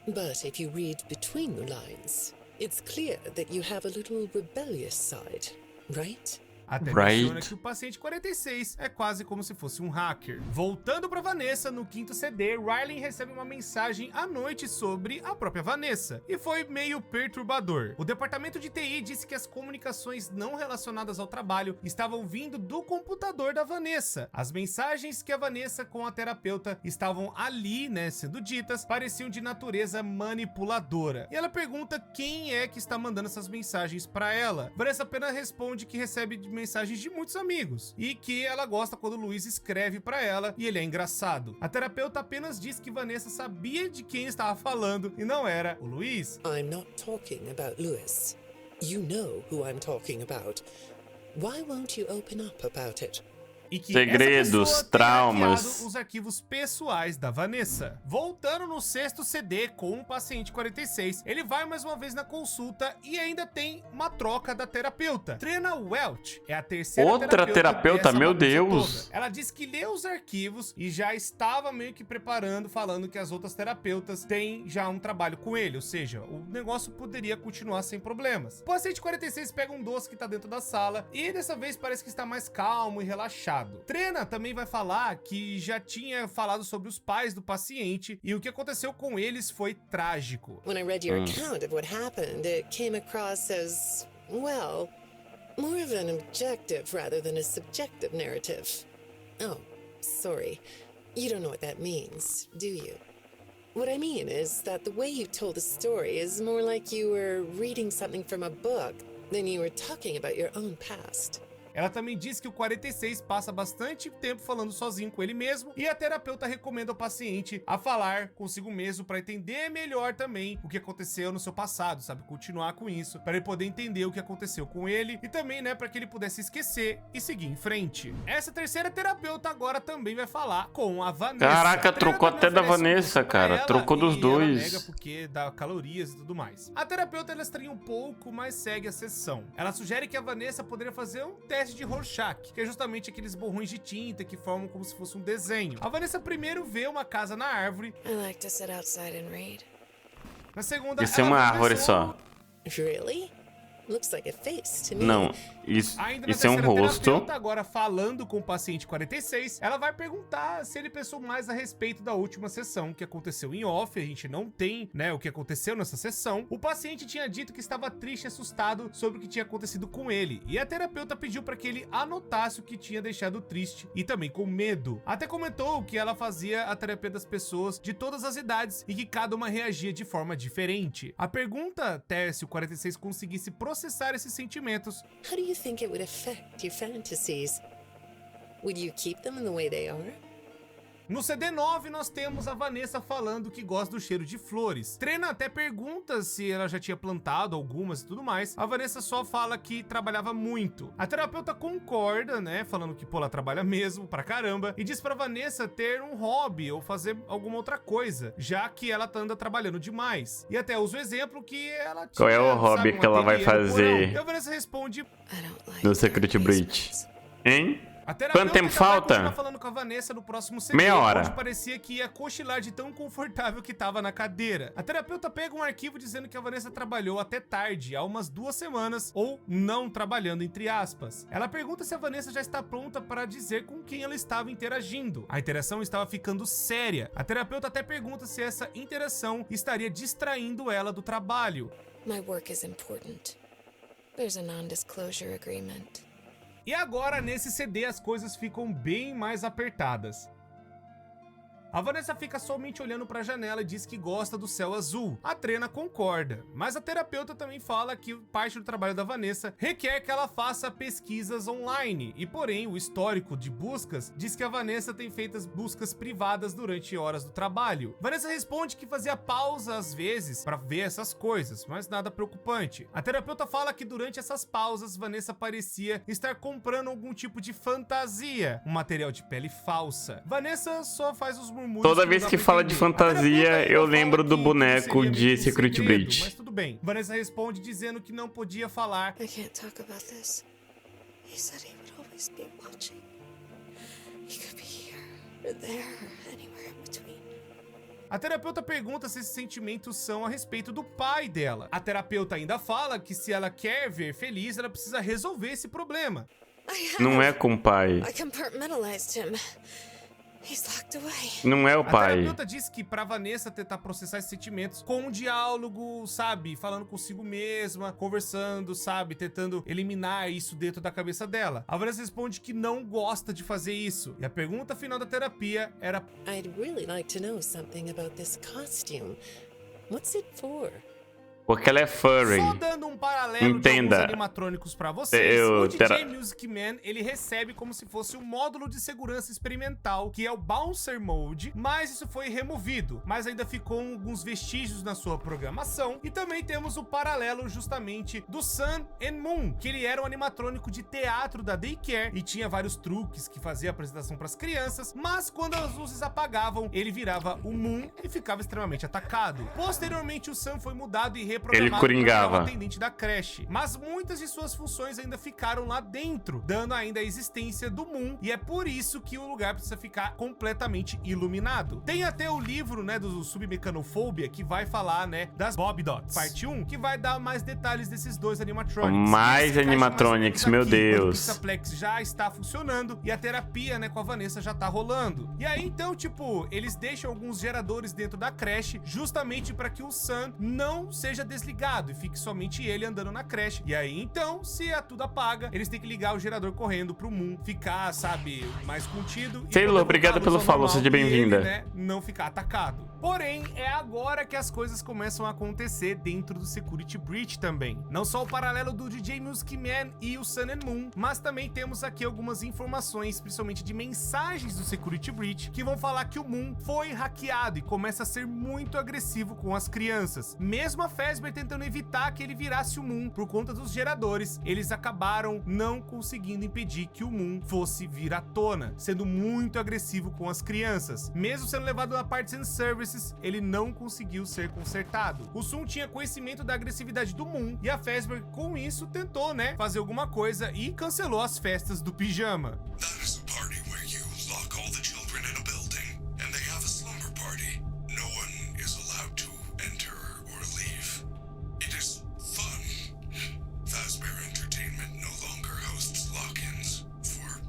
But if you read between the lines, it's clear that you have a little rebellious side, right? Até menciona que o paciente 46 é quase como se fosse um hacker. Voltando para Vanessa, no quinto CD, Riley recebe uma mensagem à noite sobre a própria Vanessa. E foi meio perturbador. O departamento de TI disse que as comunicações não relacionadas ao trabalho estavam vindo do computador da Vanessa. As mensagens que a Vanessa com a terapeuta estavam ali, né, sendo ditas, pareciam de natureza manipuladora. E ela pergunta quem é que está mandando essas mensagens para ela. Vanessa apenas responde que recebe mensagens de muitos amigos e que ela gosta quando Luiz escreve pra ela e ele é engraçado. A terapeuta apenas diz que Vanessa sabia de quem estava falando e não era o Luiz. I'm not talking about Louis. You know who I'm talking about. Why won't you open up about it? E que segredos, traumas, os arquivos pessoais da Vanessa. Voltando no sexto CD com o paciente 46, ele vai mais uma vez na consulta e ainda tem uma troca da terapeuta. Trina Welch é a terceira outra terapeuta, meu Deus. Toda. Ela disse que leu os arquivos e já estava meio que preparando, falando que as outras terapeutas têm já um trabalho com ele, ou seja, o negócio poderia continuar sem problemas. O paciente 46 pega um doce que tá dentro da sala e dessa vez parece que está mais calmo e relaxado. Trina também vai falar que já tinha falado sobre os pais do paciente e o que aconteceu com eles foi trágico. When I read your account of what happened, it came across as, well, more of an objective rather than a subjective narrative. Oh, sorry. You don't know what that means, do you? What I mean is that the way you told the story is more like you were reading something from a book than you were talking about your own past. Ela também diz que o 46 passa bastante tempo falando sozinho com ele mesmo e a terapeuta recomenda ao paciente a falar consigo mesmo para entender melhor também o que aconteceu no seu passado, sabe? Continuar com isso, para ele poder entender o que aconteceu com ele e também, né, para que ele pudesse esquecer e seguir em frente. Essa terceira terapeuta agora também vai falar com a Vanessa. Caraca, trocou até da Vanessa, cara. Trocou dos dois. Ela nega porque dá calorias e tudo mais. A terapeuta ela estranha um pouco, mas segue a sessão. Ela sugere que a Vanessa poderia fazer um teste de Rorschach, que é justamente aqueles borrões de tinta que formam como se fosse um desenho. A Vanessa primeiro vê uma casa na árvore. I like to sit outside and read. Na segunda, isso é uma árvore só. Really? Looks like a face to me. Não, isso é um rosto. Agora falando com o paciente 46, ela vai perguntar se ele pensou mais a respeito da última sessão que aconteceu em off. A gente não tem, né, o que aconteceu nessa sessão. O paciente tinha dito que estava triste e assustado sobre o que tinha acontecido com ele. E a terapeuta pediu para que ele anotasse o que tinha deixado triste e também com medo. Até comentou que ela fazia a terapia das pessoas de todas as idades e que cada uma reagia de forma diferente. A pergunta até se o 46 conseguisse processar esses sentimentos. How do you think it would affect your fantasies? Would you keep them the way they are? No CD 9, nós temos a Vanessa falando que gosta do cheiro de flores. Trina até pergunta se ela já tinha plantado algumas e tudo mais. A Vanessa só fala que trabalhava muito. A terapeuta concorda, né, falando que, pô, ela trabalha mesmo pra caramba, e diz pra Vanessa ter um hobby ou fazer alguma outra coisa, já que ela anda trabalhando demais. E até usa o exemplo que ela tinha, qual é o hobby que ela vai fazer? E a Vanessa responde no Secret Breach. Hein? Quanto tempo falta? Falando com a Vanessa no próximo CD, meia hora. Onde parecia que ia cochilar de tão confortável que tava na cadeira. A terapeuta pega um arquivo dizendo que a Vanessa trabalhou até tarde, há umas 2 semanas, ou não trabalhando, entre aspas. Ela pergunta se a Vanessa já está pronta para dizer com quem ela estava interagindo. A interação estava ficando séria. A terapeuta até pergunta se essa interação estaria distraindo ela do trabalho. My work is important. There's a non-disclosure agreement. E agora, nesse CD, as coisas ficam bem mais apertadas. A Vanessa fica somente olhando pra janela e diz que gosta do céu azul. A Trena concorda, mas a terapeuta também fala que parte do trabalho da Vanessa requer que ela faça pesquisas online, e porém o histórico de buscas diz que a Vanessa tem feito buscas privadas durante horas do trabalho. Vanessa responde que fazia pausa às vezes para ver essas coisas, mas nada preocupante. A terapeuta fala que durante essas pausas Vanessa parecia estar comprando algum tipo de fantasia, um material de pele falsa. Vanessa só faz os murmúrios. Toda vez que fala de fantasia, eu lembro do boneco de Security Breach. Mas tudo bem. Vanessa responde dizendo que não podia falar. I can't talk about this. He said he would always be watching. He could be here or there or anywhere in between. A terapeuta pergunta se esses sentimentos são a respeito do pai dela. A terapeuta ainda fala que se ela quer ver feliz, ela precisa resolver esse problema. Não é com o pai. I compartmentalized him. He's locked away. Não é o A pai. terapeuta disse que pra Vanessa tentar processar esses sentimentos com um diálogo, sabe? Falando consigo mesma, conversando, sabe? Tentando eliminar isso dentro da cabeça dela. A Vanessa responde que não gosta de fazer isso. E a pergunta final da terapia era: I'd really like to know something about this costume. What's it for? Porque ela é furry. Só dando um paralelo Entenda. de alguns animatrônicos pra vocês, Eu- o DJ Music Man, ele recebe como se fosse um módulo de segurança experimental, que é o Bouncer Mode, mas isso foi removido, mas ainda ficou alguns vestígios na sua programação. E também temos o paralelo justamente do Sun and Moon, que ele era um animatrônico de teatro da Daycare e tinha vários truques que fazia apresentação pras crianças, mas quando as luzes apagavam, ele virava o Moon e ficava extremamente atacado. Posteriormente, o Sun foi mudado e reprogramado Ele coringava. para ser o atendente da creche, mas muitas de suas funções ainda ficaram lá dentro, dando ainda a existência do Moon, e é por isso que o lugar precisa ficar completamente iluminado. Tem até o livro, né, do Submecanofobia, que vai falar, né, das Bob Dots, parte 1, que vai dar mais detalhes desses dois animatronics. Mais Esse animatronics, caixa meu mais ou menos aqui, Deus. quando o Pizzaplex já está funcionando e a terapia, né, com a Vanessa já tá rolando. E aí, então, tipo, eles deixam alguns geradores dentro da creche, justamente para que o Sun não seja desligado e fique somente ele andando na creche. E aí, então, se tudo apaga, eles têm que ligar o gerador correndo pro Moon ficar, sabe, mais contido. e Taylor, poder obrigado voltar à pelo luz follow, normal seja e bem-vinda. ele, né, não ficar atacado. Porém, é agora que as coisas começam a acontecer dentro do Security Breach também. Não só o paralelo do DJ Music Man e o Sun and Moon, mas também temos aqui algumas informações, principalmente de mensagens do Security Breach, que vão falar que o Moon foi hackeado e começa a ser muito agressivo com as crianças. Mesmo a Fazbear tentando evitar que ele virasse o Moon por conta dos geradores, eles acabaram não conseguindo impedir que o Moon fosse vir à tona, sendo muito agressivo com as crianças. Mesmo sendo levado na Parts and Services, ele não conseguiu ser consertado. O Sun tinha conhecimento da agressividade do Moon e a Fazbear, com isso, tentou, né, fazer alguma coisa e cancelou as festas do pijama. That is a party where you lock all the children in a building, and they have a slumber party. No one is allowed to enter or leave. It is fun. Fazbear Entertainment no longer hosts lock-ins for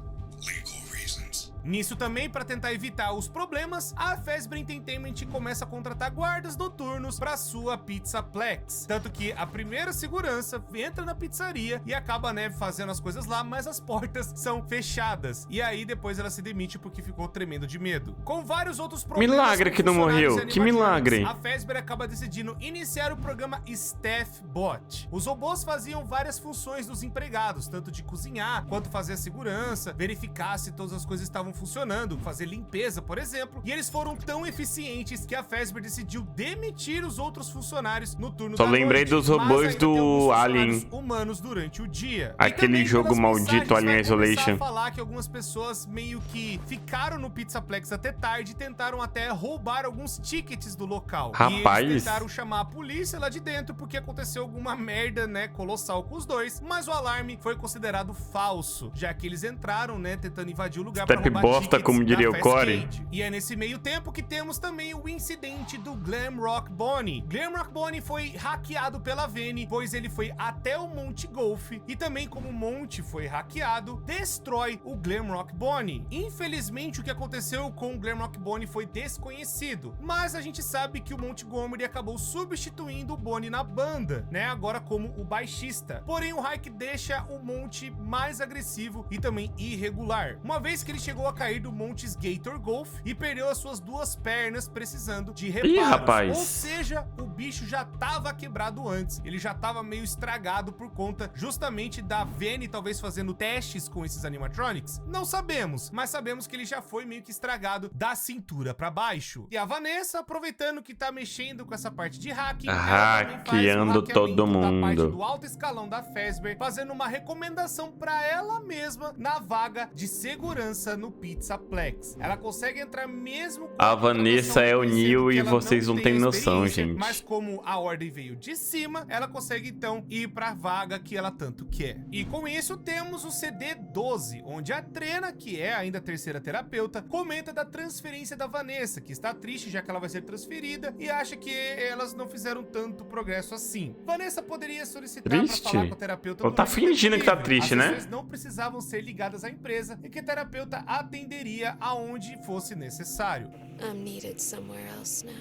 legal reasons. Nisso também, para tentar evitar os problemas, a Fazbear Entertainment começa a contratar guardas noturnos para sua Pizzaplex. Tanto que a primeira segurança entra na pizzaria e acaba, né, fazendo as coisas lá, mas as portas são fechadas. E aí depois ela se demite porque ficou tremendo de medo. Com vários outros problemas... Milagre que não morreu. Que milagre. A Fazbear acaba decidindo iniciar o programa Staff Bot. Os robôs faziam várias funções dos empregados, tanto de cozinhar, quanto fazer a segurança, verificar se todas as coisas estavam funcionando, fazer limpeza, por exemplo. E eles foram tão eficientes que a Fazbear decidiu demitir os outros funcionários no turno Só da lembrei noite, dos mas robôs ainda tem alguns do funcionários Alien. humanos durante o dia. Aquele E também jogo pelas maldito, mensagens Alien vai começar Isolation. a falar que algumas pessoas meio que ficaram no Pizzaplex até tarde e tentaram até roubar alguns tickets do local. Rapaz. E eles tentaram chamar a polícia lá de dentro porque aconteceu alguma merda, né, colossal com os dois, mas o alarme foi considerado falso, já que eles entraram, né, tentando invadir o lugar Step pra roubar bosta, tickets como diria da o Fast Corey. Cage. E é nesse meio tempo que temos também o incidente do Glamrock Bonnie. Glamrock Bonnie foi hackeado pela Vene, pois ele foi até o Monte Golf e também, como o Monte foi hackeado, destrói o Glamrock Bonnie. Infelizmente, o que aconteceu com o Glamrock Bonnie foi desconhecido, mas a gente sabe que o Montgomery acabou substituindo o Bonnie na banda, né, agora como o baixista. Porém, o Hike deixa o Monte mais agressivo e também irregular, uma vez que ele chegou a cair do Monte Gator Golf e perdeu as suas 2 pernas, precisando de Ih, reparos. rapaz. Ou seja, o bicho já tava quebrado antes, ele já tava meio estragado por conta justamente da Vene talvez fazendo testes com esses animatronics. Não sabemos, mas sabemos que ele já foi meio que estragado da cintura pra baixo. E a Vanessa, aproveitando que tá mexendo com essa parte de hacking, ela também faz o Hackeando todo da parte mundo. do alto escalão da Fazbear, fazendo uma recomendação pra ela mesma na vaga de segurança no Pizzaplex. Ela consegue entrar mesmo com A Vanessa é o Neo e vocês não têm tem noção, experiência, gente. Mas como a ordem veio de cima, ela consegue então ir pra vaga que ela tanto quer. E com isso temos o CD 12, onde a Trena, que é ainda a terceira terapeuta, comenta da transferência da Vanessa, que está triste já que ela vai ser transferida e acha que elas não fizeram tanto progresso assim. Vanessa poderia solicitar para falar com a terapeuta. Ela tá fingindo que tá triste, As né? sessões não precisavam ser ligadas à empresa e que a terapeuta atenderia aonde fosse necessário. I'm needed somewhere else now.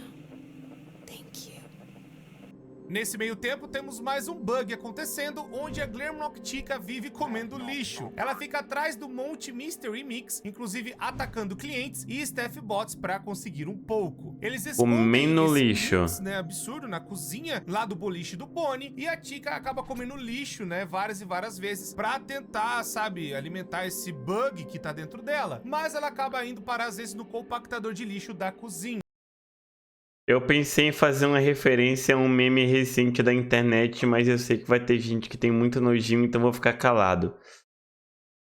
Thank you. Nesse meio tempo, temos mais um bug acontecendo, onde a Glamrock vive comendo lixo. Ela fica atrás do Monte Mystery Mix, inclusive atacando clientes e staff bots para conseguir um pouco. Eles Comendo esse lixo. mix, né, absurdo na cozinha lá do boliche do Bonnie, e a Chica acaba comendo lixo, né, várias e várias vezes para tentar, sabe, alimentar esse bug que tá dentro dela. Mas ela acaba indo parar às vezes no compactador de lixo da cozinha. Eu pensei em fazer uma referência a um meme recente da internet, mas eu sei que vai ter gente que tem muito nojinho, então vou ficar calado.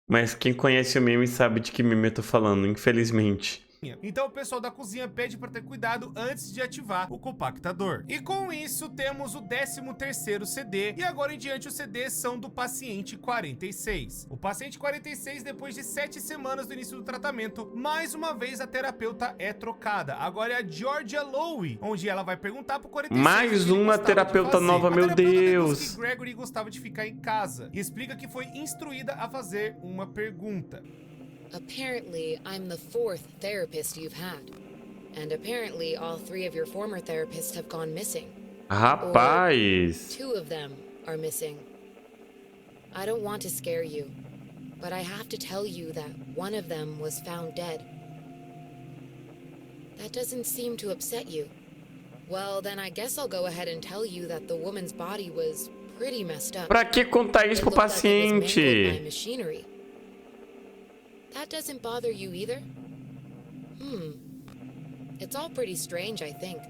Mas quem conhece o meme sabe de que meme eu tô falando, infelizmente. Então o pessoal da cozinha pede para ter cuidado antes de ativar o compactador. E com isso temos o 13º CD, e agora em diante os CDs são do paciente 46. O paciente 46, depois de 7 semanas do início do tratamento, mais uma vez a terapeuta é trocada. Agora é a Georgia Lowe, onde ela vai perguntar pro 46. Mais uma terapeuta nova, meu Deus! Que Gregory gostava de ficar em casa e explica que foi instruída a fazer uma pergunta. Apparently, I'm the 4th therapist you've had. And apparently, all 3 of your former therapists have gone missing. Rapaz! Or 2 of them are missing. I don't want to scare you, but I have to tell you that one of them was found dead. That doesn't seem to upset you. Well, then I guess I'll go ahead and tell you that the woman's body was pretty messed up. Pra que contar isso pro paciente? That doesn't bother you either? It's all pretty strange, I think.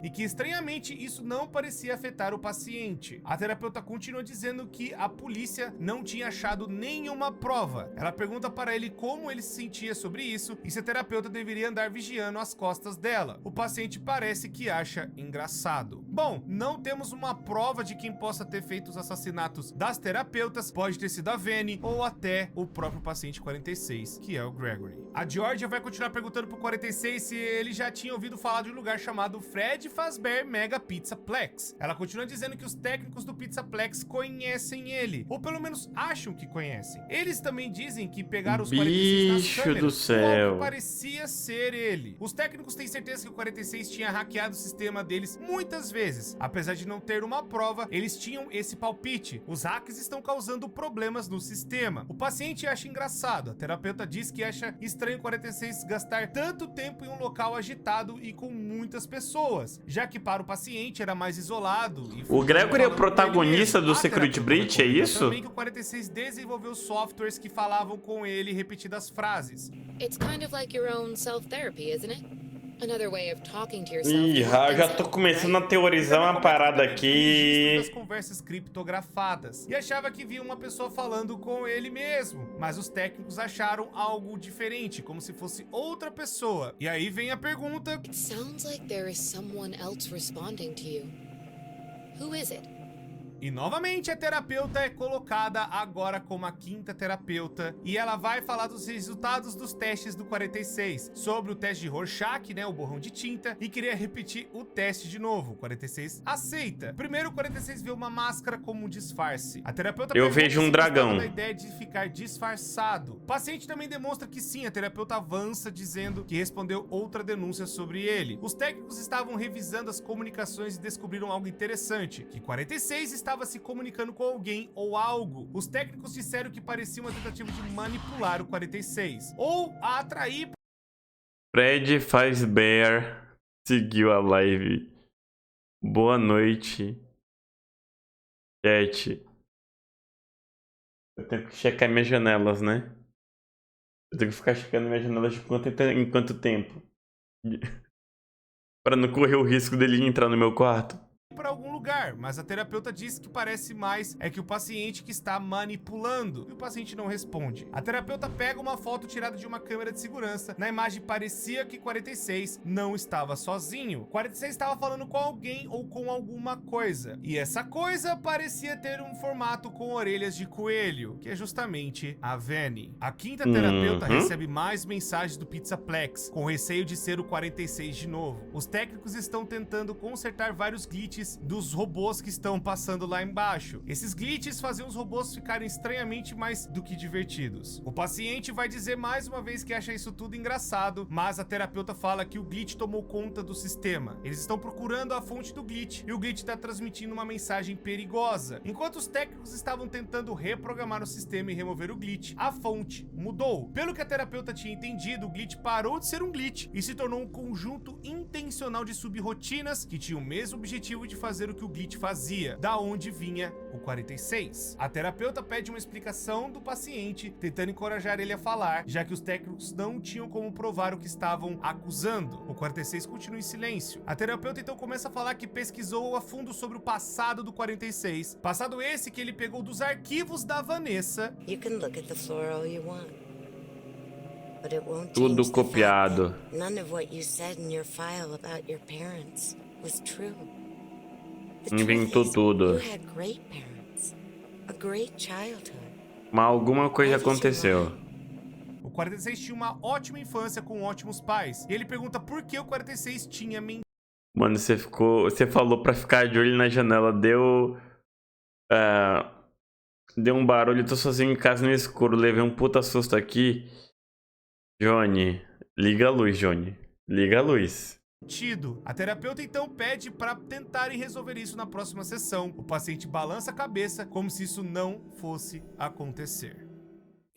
E que estranhamente isso não parecia afetar o paciente. A terapeuta continua dizendo que a polícia não tinha achado nenhuma prova. Ela pergunta para ele como ele se sentia sobre isso e se a terapeuta deveria andar vigiando as costas dela. O paciente parece que acha engraçado. Bom, não temos uma prova de quem possa ter feito os assassinatos das terapeutas. Pode ter sido a Vene ou até o próprio paciente 46, que é o Gregory. A Georgia vai continuar perguntando pro 46 se ele já tinha ouvido falar de um lugar chamado Fred Fazbear Mega Pizzaplex. Ela continua dizendo que os técnicos do Pizzaplex conhecem ele, ou pelo menos acham que conhecem. Eles também dizem que pegaram os 46 nas câmeras, do céu. logo parecia ser ele. Os técnicos têm certeza que o 46 tinha hackeado o sistema deles muitas vezes. Apesar de não ter uma prova, eles tinham esse palpite. Os hacks estão causando problemas no sistema. O paciente acha engraçado. A terapeuta diz que acha estranho o 46 gastar tanto tempo em um local agitado e com muitas pessoas, já que para o paciente era mais isolado. E o Gregory é o protagonista do Secret Breach, é isso? Também que o 46 desenvolveu softwares que falavam com ele repetidas frases. It's kind of like your own self-therapy, isn't it? Another way of talking to yourself. Ih, já tô começando a teorizar uma parada aqui. Das conversas criptografadas e achava que via uma pessoa falando com ele mesmo, mas os técnicos acharam algo diferente, como se fosse outra pessoa. E aí vem a pergunta: It sounds like there is someone else responding to you. Who is it? E novamente a terapeuta é colocada agora como a 5ª terapeuta e ela vai falar dos resultados dos testes do 46, sobre o teste de Rorschach, né, o borrão de tinta, e queria repetir o teste de novo. O 46 aceita. Primeiro o 46 vê uma máscara como um disfarce. A terapeuta eu vejo um dragão. A ideia de ficar disfarçado. O paciente também demonstra que sim, a terapeuta avança dizendo que respondeu outra denúncia sobre ele. Os técnicos estavam revisando as comunicações e descobriram algo interessante, que 46 estava se comunicando com alguém ou algo. Os técnicos disseram que parecia uma tentativa de manipular o 46, ou a atrair... Fred Fazbear seguiu a live. Boa noite, chat. Eu tenho que checar minhas janelas, né? Eu tenho que ficar checando minhas janelas em quanto tempo. Para não correr o risco dele entrar no meu quarto. para algum lugar, mas a terapeuta disse que parece mais é que o paciente que está manipulando, e o paciente não responde. A terapeuta pega uma foto tirada de uma câmera de segurança. Na imagem parecia que 46 não estava sozinho. 46 estava falando com alguém ou com alguma coisa, e essa coisa parecia ter um formato com orelhas de coelho, que é justamente a Vanny. A quinta terapeuta recebe mais mensagens do Pizzaplex, com receio de ser o 46 de novo. Os técnicos estão tentando consertar vários glitches dos robôs que estão passando lá embaixo. Esses glitches faziam os robôs ficarem estranhamente mais do que divertidos. O paciente vai dizer mais uma vez que acha isso tudo engraçado, mas a terapeuta fala que o glitch tomou conta do sistema. Eles estão procurando a fonte do glitch, e o glitch está transmitindo uma mensagem perigosa. Enquanto os técnicos estavam tentando reprogramar o sistema e remover o glitch, a fonte mudou. Pelo que a terapeuta tinha entendido, o glitch parou de ser um glitch e se tornou um conjunto intencional de subrotinas que tinham o mesmo objetivo de fazer o que o glitch fazia, da onde vinha o 46. A terapeuta pede uma explicação do paciente, tentando encorajar ele a falar, já que os técnicos não tinham como provar o que estavam acusando. O 46 continua em silêncio. A terapeuta então começa a falar que pesquisou a fundo sobre o passado do 46, passado esse que ele pegou dos arquivos da Vanessa. You can look at the floor all you want. But it won't Tudo change the fact copiado. that none of what you said in your file about your parents was true. The truth Inventou is, tudo. you had great parents, a great childhood. Mas alguma coisa aconteceu. O 46 tinha uma ótima infância com ótimos pais, e ele pergunta por que o 46 tinha mentido. Mano, você falou pra ficar de olho na janela, deu um barulho, tô sozinho em casa no escuro, levei um puta susto aqui. Johnny, liga a luz, Johnny. Liga a luz. A terapeuta então pede para tentarem resolver isso na próxima sessão. O paciente balança a cabeça como se isso não fosse acontecer.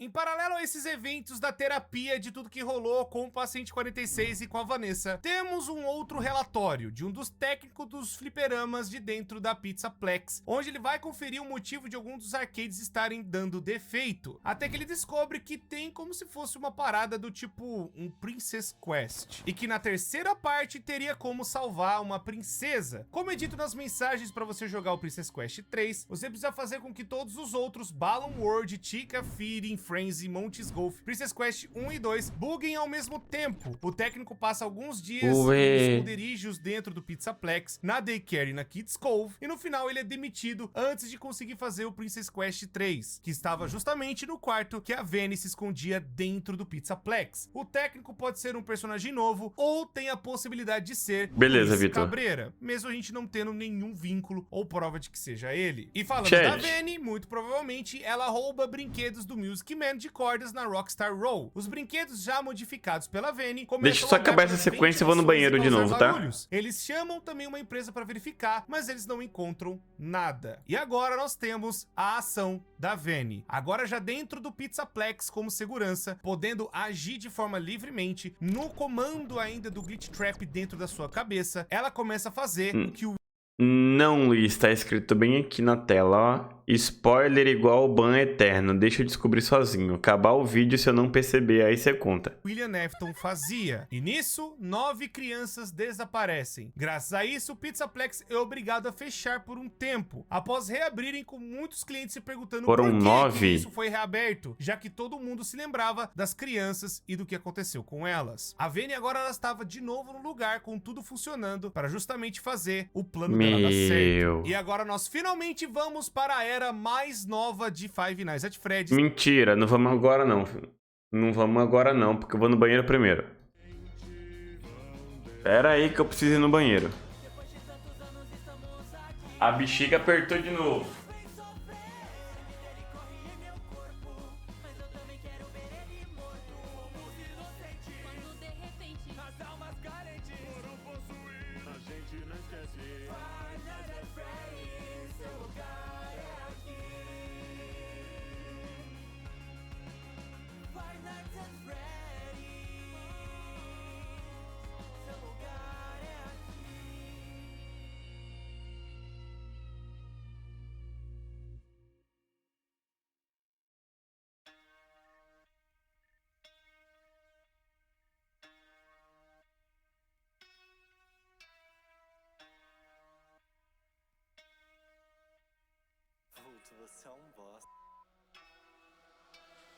Em paralelo a esses eventos da terapia de tudo que rolou com o paciente 46 e com a Vanessa, temos um outro relatório de um dos técnicos dos fliperamas de dentro da Pizzaplex, onde ele vai conferir o motivo de alguns dos arcades estarem dando defeito, até que ele descobre que tem como se fosse uma parada do tipo um Princess Quest, e que na terceira parte teria como salvar uma princesa. Como é dito nas mensagens, para você jogar o Princess Quest 3, você precisa fazer com que todos os outros Balloon World, Chica Feeding, Frenzy, Montes Golf, Princess Quest 1 e 2 buguem ao mesmo tempo. O técnico passa alguns dias nos esconderijos dentro do Pizzaplex, na Daycare e na Kids Cove, e no final ele é demitido antes de conseguir fazer o Princess Quest 3, que estava justamente no quarto que a Vanny se escondia dentro do Pizzaplex. O técnico pode ser um personagem novo, ou tem a possibilidade de ser Luiz Vitor. Cabreira, mesmo a gente não tendo nenhum vínculo ou prova de que seja ele. E falando da Vanny, muito provavelmente ela rouba brinquedos do Music Man de cordas na Rockstar Roll. Os brinquedos já modificados pela Vanny começam. Deixa eu só acabar essa sequência e vou no banheiro de novo, tá? Eles chamam também uma empresa para verificar, mas eles não encontram nada. E agora nós temos a ação da Vanny. Agora já dentro do Pizzaplex como segurança, podendo agir de forma livremente, no comando ainda do Glitch Trap dentro da sua cabeça, ela começa a fazer o que o... Não, Luiz, tá escrito bem aqui na tela, ó. Spoiler igual ban eterno, deixa eu descobrir sozinho. Acabar o vídeo, se eu não perceber, aí você conta. William Afton fazia. E nisso, 9 crianças desaparecem. Graças a isso, o Pizzaplex é obrigado a fechar por um tempo, após reabrirem com muitos clientes se perguntando por que isso foi reaberto, já que todo mundo se lembrava das crianças e do que aconteceu com elas. A Vanny agora ela estava de novo no lugar, com tudo funcionando, para justamente fazer o plano dela dar certo. E agora nós finalmente vamos para a era mais nova de Five Nights at Freddy's. Mentira, não vamos agora não. Não vamos agora não, porque eu vou no banheiro primeiro. Pera aí que eu preciso ir no banheiro. A bexiga apertou de novo.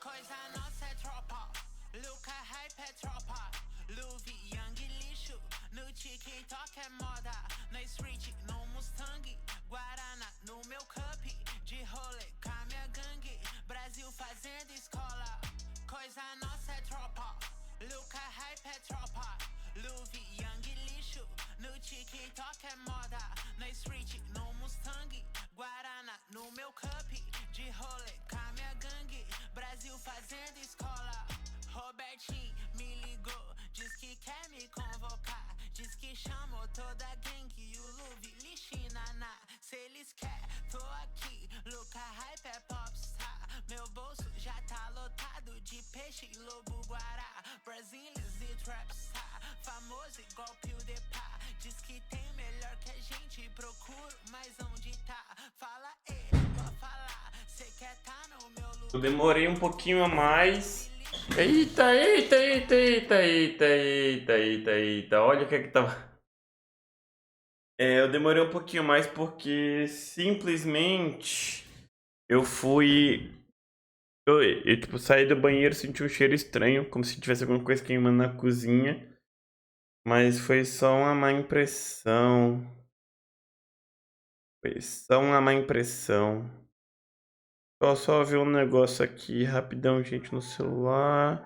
Coisa nossa é tropa, Luca hype é tropa, Luvi, Young lixo, no TikTok é moda, na street, no Mustang, Guaraná no meu cup, de rolê com a minha gangue, Brasil fazendo escola. Coisa nossa é tropa, Luca hype é tropa, Luvi, Young lixo, no TikTok é moda, na street, no Mustang, Guaraná no meu cup, de rolê com a minha gangue, Brasil fazendo escola. Robertinho me ligou, diz que quer me convocar, diz que chamou toda a gangue e o Luvi lixinaná. Se eles querem, tô aqui, Luca hype é popstar, meu bolso já tá lotado de peixe e lobo guará, Brazilians e trapstar, famoso igual Pio de Pá, diz que tem melhor que a gente, procuro, mas onde tá? Fala vou falar, cê quer tá no meu lugar. Eu demorei um pouquinho a mais. Eita. Olha o que é que tava. Eu demorei um pouquinho mais porque simplesmente eu fui. Eu tipo, saí do banheiro, senti um cheiro estranho, como se tivesse alguma coisa queimando na cozinha. Mas foi só uma má impressão. Só ver um negócio aqui rapidão, gente, no celular.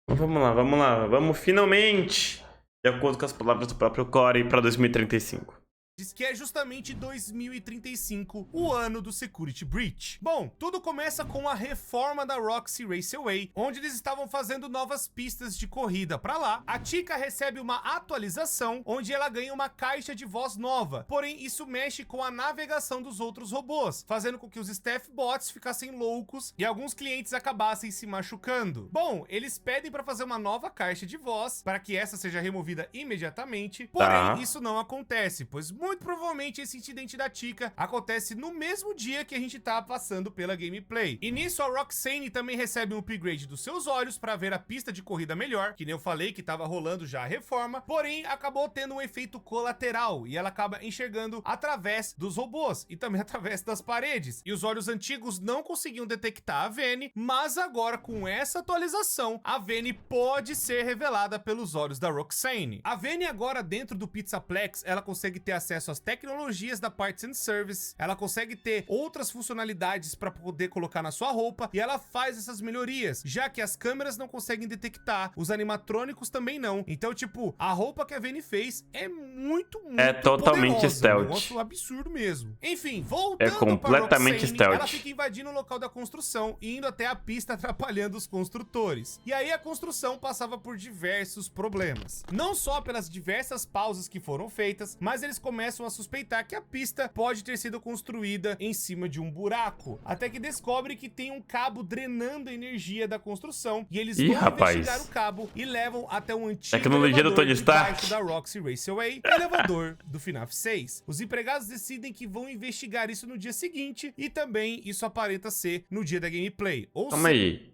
Vamos lá. Vamos finalmente, de acordo com as palavras do próprio Corey, para 2035. Diz que é justamente 2035, o ano do Security Breach. Bom, tudo começa com a reforma da Roxy Raceway, onde eles estavam fazendo novas pistas de corrida para lá. A Chica recebe uma atualização, onde ela ganha uma caixa de voz nova, porém isso mexe com a navegação dos outros robôs, fazendo com que os staff bots ficassem loucos e alguns clientes acabassem se machucando. Bom, eles pedem para fazer uma nova caixa de voz, para que essa seja removida imediatamente, porém isso não acontece, pois muito provavelmente esse incidente da Chica acontece no mesmo dia que a gente tá passando pela gameplay. E nisso a Roxane também recebe um upgrade dos seus olhos para ver a pista de corrida melhor, que nem eu falei que tava rolando já a reforma, porém acabou tendo um efeito colateral e ela acaba enxergando através dos robôs e também através das paredes. E os olhos antigos não conseguiam detectar a Vene, mas agora com essa atualização, a Vene pode ser revelada pelos olhos da Roxane. A Vene agora dentro do Pizzaplex, ela consegue ter acesso às tecnologias da Parts and Service, ela consegue ter outras funcionalidades para poder colocar na sua roupa e ela faz essas melhorias, já que as câmeras não conseguem detectar, os animatrônicos também não. Então, tipo, a roupa que a Vene fez é muito totalmente poderosa, stealth. um negócio absurdo mesmo. Enfim, voltando completamente Roxane, stealth. ela fica invadindo o local da construção e indo até a pista atrapalhando os construtores. E aí a construção passava por diversos problemas. Não só pelas diversas pausas que foram feitas, mas eles começam a suspeitar que a pista pode ter sido construída em cima de um buraco, até que descobre que tem um cabo drenando a energia da construção e eles vão investigar o cabo e levam até um antigo Tecnologia do Tony Stark da Roxy Raceway, elevador do FNAF 6. Os empregados decidem que vão investigar isso no dia seguinte e também isso aparenta ser no dia da gameplay. Calma aí.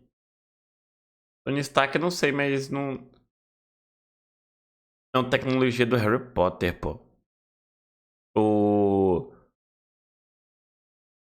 Tony Stark eu não sei, mas não... Não, tecnologia do Harry Potter, pô.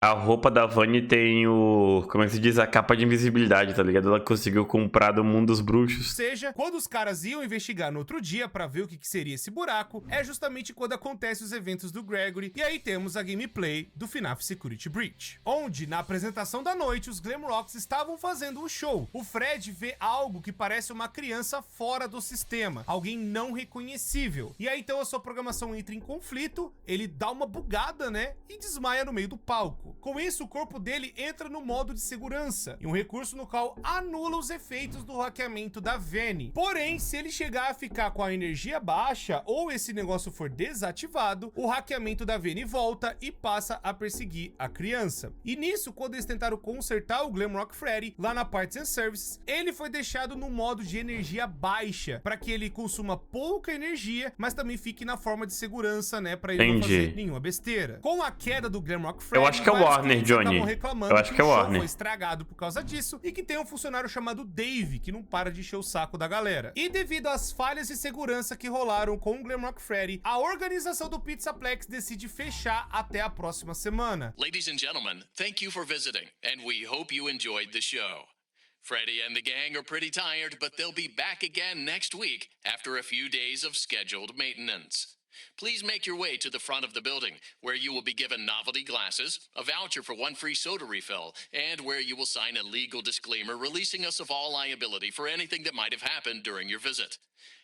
A roupa da Vani tem o... Como é que se diz? A capa de invisibilidade, tá ligado? Ela conseguiu comprar do mundo dos bruxos. Ou seja, quando os caras iam investigar no outro dia pra ver o que seria esse buraco, é justamente quando acontecem os eventos do Gregory, e aí temos a gameplay do FNAF Security Breach, onde, na apresentação da noite, os Glamrocks estavam fazendo um show. O Fred vê algo que parece uma criança fora do sistema, alguém não reconhecível. E aí, então, a sua programação entra em conflito, ele dá uma bugada, né? E desmaia no meio do palco. Com isso, o corpo dele entra no modo de segurança, e um recurso no qual anula os efeitos do hackeamento da Vene. Porém, se ele chegar a ficar com a energia baixa, ou esse negócio for desativado, o hackeamento da Vene volta e passa a perseguir a criança. E nisso, quando eles tentaram consertar o Glamrock Freddy, lá na Parts and Services, ele foi deixado no modo de energia baixa, para que ele consuma pouca energia, mas também fique na forma de segurança, né, para ele não fazer nenhuma besteira. Com a queda do Glamrock Freddy, eu acho que é Warner, Johnny. Eu acho que é o show Warner. foi estragado por causa disso e que tem um funcionário chamado Dave que não para de encher o saco da galera. E devido às falhas de segurança que rolaram com o Glamrock Freddy, a organização do Pizzaplex decide fechar até a próxima semana. Ladies and gentlemen, thank you for visiting, and we hope you enjoyed the show. Freddy and the gang are pretty tired, but they'll be back again next week after a few days of scheduled maintenance. Please make your way to the front of the building, where you will be given novelty glasses, a voucher for 1 free soda refill, and where you will sign a legal disclaimer releasing us of all liability for anything that might have happened during your visit.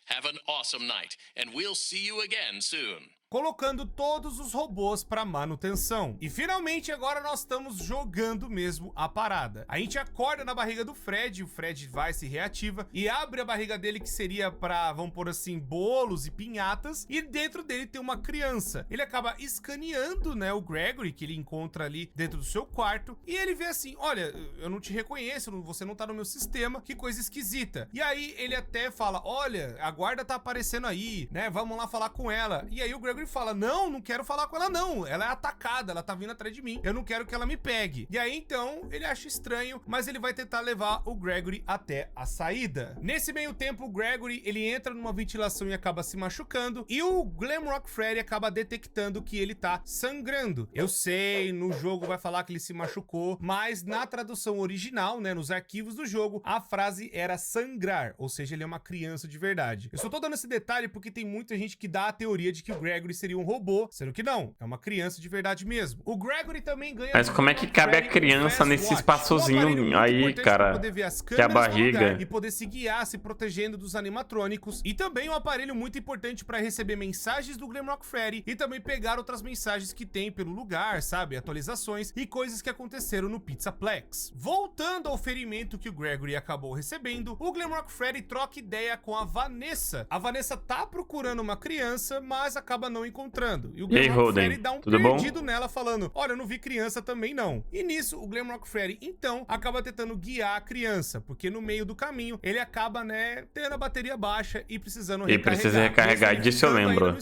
Have an awesome night, and we'll see you again soon. Colocando todos os robôs para manutenção. E finalmente agora nós estamos jogando mesmo a parada. A gente acorda na barriga do Fred, o Fred vai, se reativa e abre a barriga dele, que seria para, vamos pôr assim, bolos e pinhatas, e dentro dele tem uma criança. Ele acaba escaneando, né, o Gregory, que ele encontra ali dentro do seu quarto, e ele vê assim, olha, eu não te reconheço, você não tá no meu sistema, que coisa esquisita. E aí ele até fala, olha, a guarda tá aparecendo aí, né, vamos lá falar com ela. E aí o Gregory fala, não quero falar com ela não, ela é atacada, ela tá vindo atrás de mim, eu não quero que ela me pegue. E aí então ele acha estranho, mas ele vai tentar levar o Gregory até a saída. Nesse meio tempo o Gregory, ele entra numa ventilação e acaba se machucando, e o Glamrock Freddy acaba detectando que ele tá sangrando. Eu sei, no jogo vai falar que ele se machucou, mas na tradução original, né, nos arquivos do jogo, a frase era sangrar, ou seja, ele é uma criança de verdade. Eu só tô dando esse detalhe porque tem muita gente que dá a teoria de que o Gregory seria um robô, sendo que não, é uma criança de verdade mesmo. O Gregory também ganha... Mas como é que cabe a criança nesse espaçozinho aí, cara? Que a barriga... E poder se guiar, se protegendo dos animatrônicos. E também um aparelho muito importante para receber mensagens do Glamrock Freddy e também pegar outras mensagens que tem pelo lugar, sabe? Atualizações e coisas que aconteceram no Pizzaplex. Voltando ao ferimento que o Gregory acabou recebendo, o Glamrock Freddy troca ideia com a Vanessa. A Vanessa tá procurando uma criança, mas acaba não encontrando. E o Glamrock Freddy dá um perdido nela, falando, olha, eu não vi criança também não. E nisso, o Glamrock Freddy, então, acaba tentando guiar a criança, porque no meio do caminho, ele acaba, né, tendo a bateria baixa e precisando recarregar. E precisa recarregar, disso eu lembro.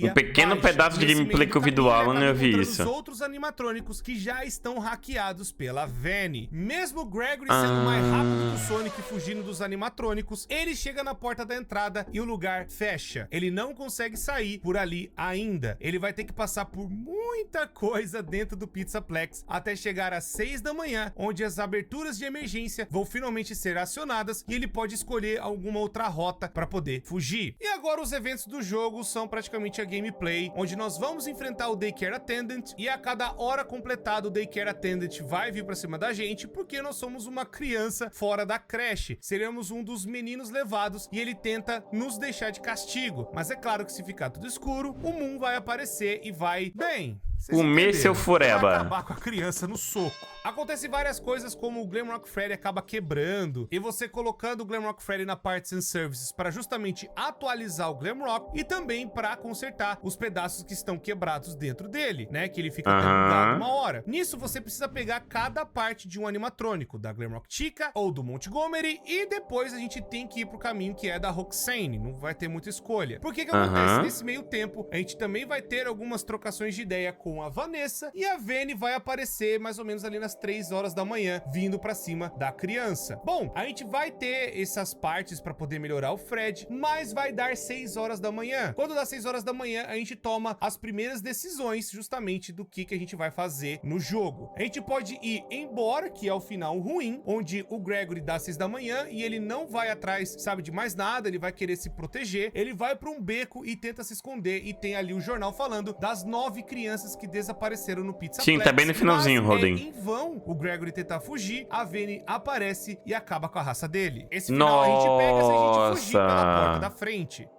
Um pequeno pedaço de gameplay que eu vi do Alan, eu vi isso. Os outros animatrônicos que já estão hackeados pela Vanny. Mesmo o Gregory sendo mais rápido que o Sonic fugindo dos animatrônicos, ele chega na porta da entrada e o lugar fecha. Ele não consegue sair por ali ainda. Ele vai ter que passar por muita coisa dentro do Pizzaplex até chegar às 6 da manhã, onde as aberturas de emergência vão finalmente ser acionadas e ele pode escolher alguma outra rota para poder fugir. E agora os eventos do jogo são praticamente a gameplay, onde nós vamos enfrentar o Daycare Attendant e a cada hora completada o Daycare Attendant vai vir para cima da gente porque nós somos uma criança fora da creche. Seremos um dos meninos levados e ele tenta nos deixar de castigo. Mas é claro que se ficar tudo escuro, o Moon vai aparecer e vai, bem... Comer seu fureba. Vai acabar com a criança no soco. Acontece várias coisas, como o Glamrock Freddy acaba quebrando, e você colocando o Glamrock Freddy na Parts and Services para justamente atualizar o Glamrock e também para consertar os pedaços que estão quebrados dentro dele, né? Que ele fica até bugado uma hora. Nisso você precisa pegar cada parte de um animatrônico, da Glamrock Chica ou do Montgomery, e depois a gente tem que ir pro caminho que é da Roxane. Não vai ter muita escolha. Por que que acontece? Nesse meio tempo, a gente também vai ter algumas trocações de ideia com a Vanessa, e a Vanny vai aparecer mais ou menos ali nas 3 horas da manhã, vindo pra cima da criança. Bom, a gente vai ter essas partes pra poder melhorar o Fred, mas vai dar 6 horas da manhã. Quando dá 6 horas da manhã, a gente toma as primeiras decisões justamente do que a gente vai fazer no jogo. A gente pode ir embora, que é o final ruim, onde o Gregory dá 6 da manhã e ele não vai atrás, sabe, de mais nada, ele vai querer se proteger, ele vai pra um beco e tenta se esconder, e tem ali o jornal falando das 9 crianças que desapareceram no Pizzaplex. Sim, tá bem no finalzinho, Roden. Em vão o Gregory tentar fugir, a Vanny aparece e acaba com a raça dele. Esse final a gente pega se a gente fugir pela porta da frente.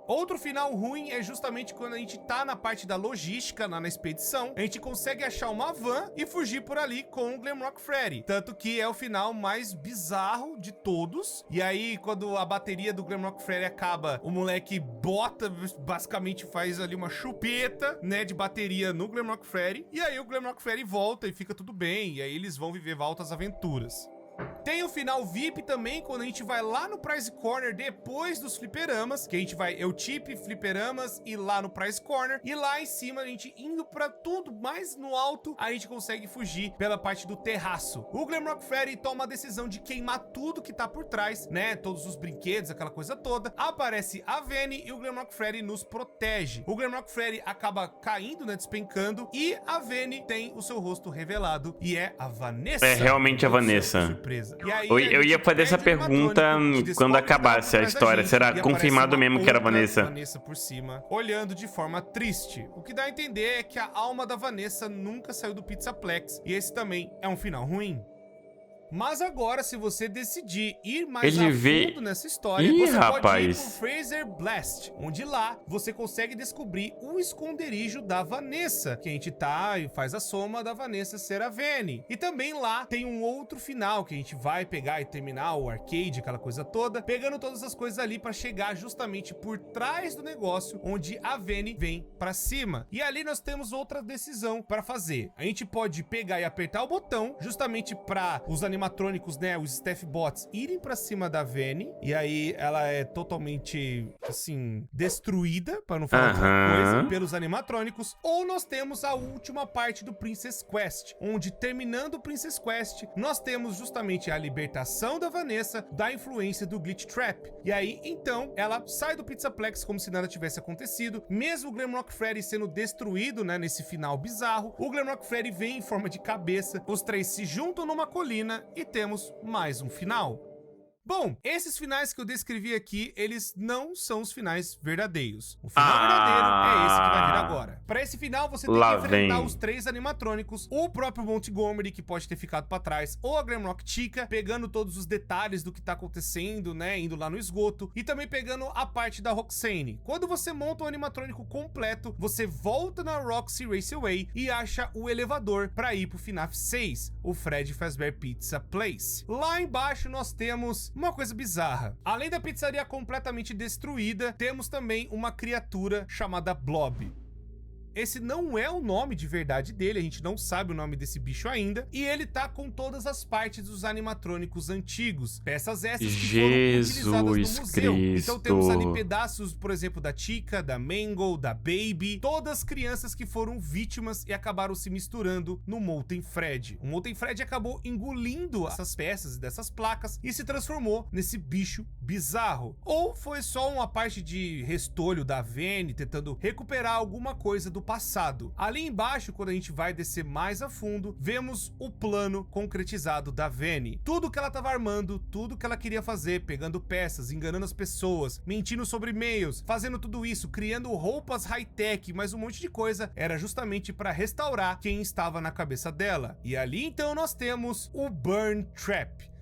Outro final ruim é justamente quando a gente tá na parte da logística, na expedição, a gente consegue achar uma van e fugir por ali com o Glamrock Freddy. Tanto que é o final mais bizarro de todos. E aí, quando a bateria do Glamrock Freddy acaba, o moleque bota, basicamente faz ali uma chupeta, né, de bateria no Glamrock Freddy. E aí o Glamrock Freddy volta e fica tudo bem. E aí eles vão viver altas aventuras. Tem o final VIP também, quando a gente vai lá no Prize Corner depois dos fliperamas, que a gente vai Eutip, fliperamas e lá no Prize Corner. E lá em cima, a gente indo pra tudo mais no alto, a gente consegue fugir pela parte do terraço. O Glamrock Freddy toma a decisão de queimar tudo que tá por trás, né? Todos os brinquedos, aquela coisa toda. Aparece a Vanny e o Glamrock Freddy nos protege. O Glamrock Freddy acaba caindo, né? Despencando. E a Vanny tem o seu rosto revelado e é a Vanessa. É realmente a Vanessa. Surpresa. E aí, Eu ia fazer essa pergunta quando acabasse a história. Será confirmado mesmo que era a Vanessa? Vanessa por cima, olhando de forma triste. O que dá a entender é que a alma da Vanessa nunca saiu do Pizzaplex. E esse também é um final ruim. Mas agora, se você decidir ir mais a fundo nessa história, você pode ir pro Fraser Blast, onde lá você consegue descobrir o esconderijo da Vanessa, que a gente tá e faz a soma da Vanessa ser a Vanny. E também lá tem um outro final, que a gente vai pegar e terminar o arcade, aquela coisa toda, pegando todas as coisas ali pra chegar justamente por trás do negócio, onde a Vanny vem pra cima. E ali nós temos outra decisão pra fazer. A gente pode pegar e apertar o botão, justamente pra os animatrônicos, né, os staff bots, irem pra cima da Vanny, e aí ela é totalmente, assim, destruída, pra não falar outra coisa, pelos animatrônicos. Ou nós temos a última parte do Princess Quest, onde, terminando o Princess Quest, nós temos justamente a libertação da Vanessa da influência do Glitch Trap. E aí, então, ela sai do Pizzaplex como se nada tivesse acontecido, mesmo o Glamrock Freddy sendo destruído, né, nesse final bizarro. O Glamrock Freddy vem em forma de cabeça, os três se juntam numa colina e temos mais um final. Bom, esses finais que eu descrevi aqui, eles não são os finais verdadeiros. O final verdadeiro é esse que vai vir agora. Para esse final, você tem que enfrentar os três animatrônicos, o próprio Montgomery, que pode ter ficado para trás, ou a Glamrock Chica, pegando todos os detalhes do que tá acontecendo, né, indo lá no esgoto, e também pegando a parte da Roxane. Quando você monta o animatrônico completo, você volta na Roxy Raceway e acha o elevador para ir pro FNAF 6, o Freddy Fazbear Pizza Place. Lá embaixo nós temos uma coisa bizarra. Além da pizzaria completamente destruída, temos também uma criatura chamada Blob. Esse não é o nome de verdade dele, a gente não sabe o nome desse bicho ainda, e ele tá com todas as partes dos animatrônicos antigos, peças essas que foram utilizadas no museu. Então temos ali pedaços, por exemplo, da Chica, da Mangle, da Baby, todas crianças que foram vítimas e acabaram se misturando no Molten Fred. O Molten Fred acabou engolindo essas peças dessas placas e se transformou nesse bicho bizarro. Ou foi só uma parte de restolho da Vanny tentando recuperar alguma coisa do passado. Ali embaixo, quando a gente vai descer mais a fundo, vemos o plano concretizado da Vanny. Tudo que ela estava armando, tudo que ela queria fazer, pegando peças, enganando as pessoas, mentindo sobre e-mails, fazendo tudo isso, criando roupas high-tech, mais um monte de coisa, era justamente para restaurar quem estava na cabeça dela. E ali então nós temos o Burn Trap.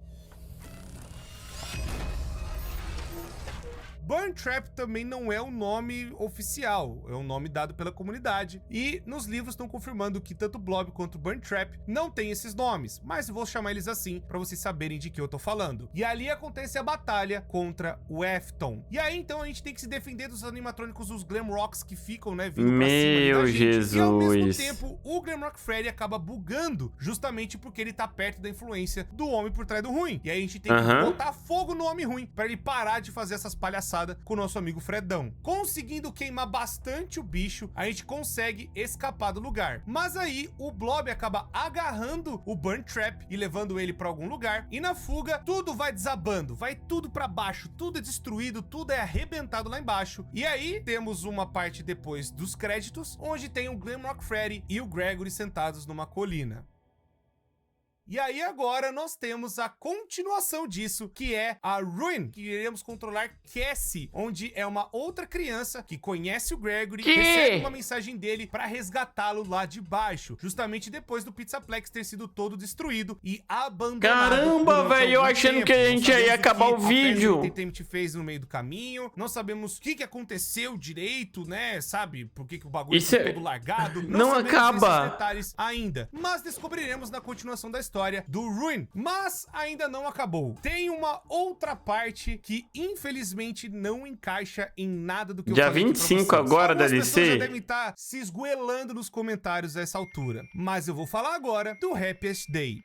Burn Trap também não é um nome oficial, é um nome dado pela comunidade, e nos livros estão confirmando que tanto Blob quanto Burn Trap não tem esses nomes, mas eu vou chamar eles assim para vocês saberem de que eu tô falando. E ali acontece a batalha contra o Afton. E aí então a gente tem que se defender dos animatrônicos, dos Glamrocks que ficam, né, vindo pra cima da gente. Jesus. E ao mesmo tempo, o Glamrock Freddy acaba bugando, justamente porque ele tá perto da influência do homem por trás do ruim. E aí a gente tem que botar fogo no homem ruim para ele parar de fazer essas palhaçadas com o nosso amigo Fredão. Conseguindo queimar bastante o bicho, a gente consegue escapar do lugar. Mas aí o Blob acaba agarrando o Burn Trap e levando ele para algum lugar, e na fuga tudo vai desabando, vai tudo para baixo, tudo é destruído, tudo é arrebentado lá embaixo. E aí temos uma parte depois dos créditos, onde tem o Glamrock Freddy e o Gregory sentados numa colina. E aí agora nós temos a continuação disso, que é a Ruin, que iremos controlar Cassie, onde é uma outra criança que conhece o Gregory, recebe uma mensagem dele para resgatá-lo lá de baixo, justamente depois do Pizzaplex ter sido todo destruído e abandonado. Caramba, velho, eu achando que a gente ia acabar o vídeo. O que a gente fez no meio do caminho, não sabemos o que aconteceu direito, né, sabe, por que o bagulho foi todo largado, não acaba esses detalhes ainda, mas descobriremos na continuação da história do Ruin. Mas ainda não acabou. Tem uma outra parte que infelizmente não encaixa em nada do que eu falei. Dia 25 agora, DLC. Algumas pessoas já devem DLC. estar se esgoelando nos comentários a essa altura, mas eu vou falar agora do Happiest Day.